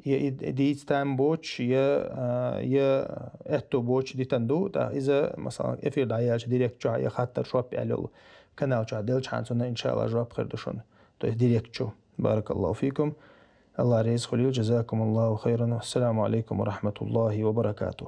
دي تام بوتش يا اتو بوتش دي تندو تا إذا مثلا إفير دعياش ديريكت جا يا خاطر شوب على كانال جا ديل شانسون إن شاء الله جواب خير دشون تو ديريكت جو. بارك الله فيكم. الله رئيس خليل جزاكم الله خيرا والسلام عليكم ورحمة الله وبركاته.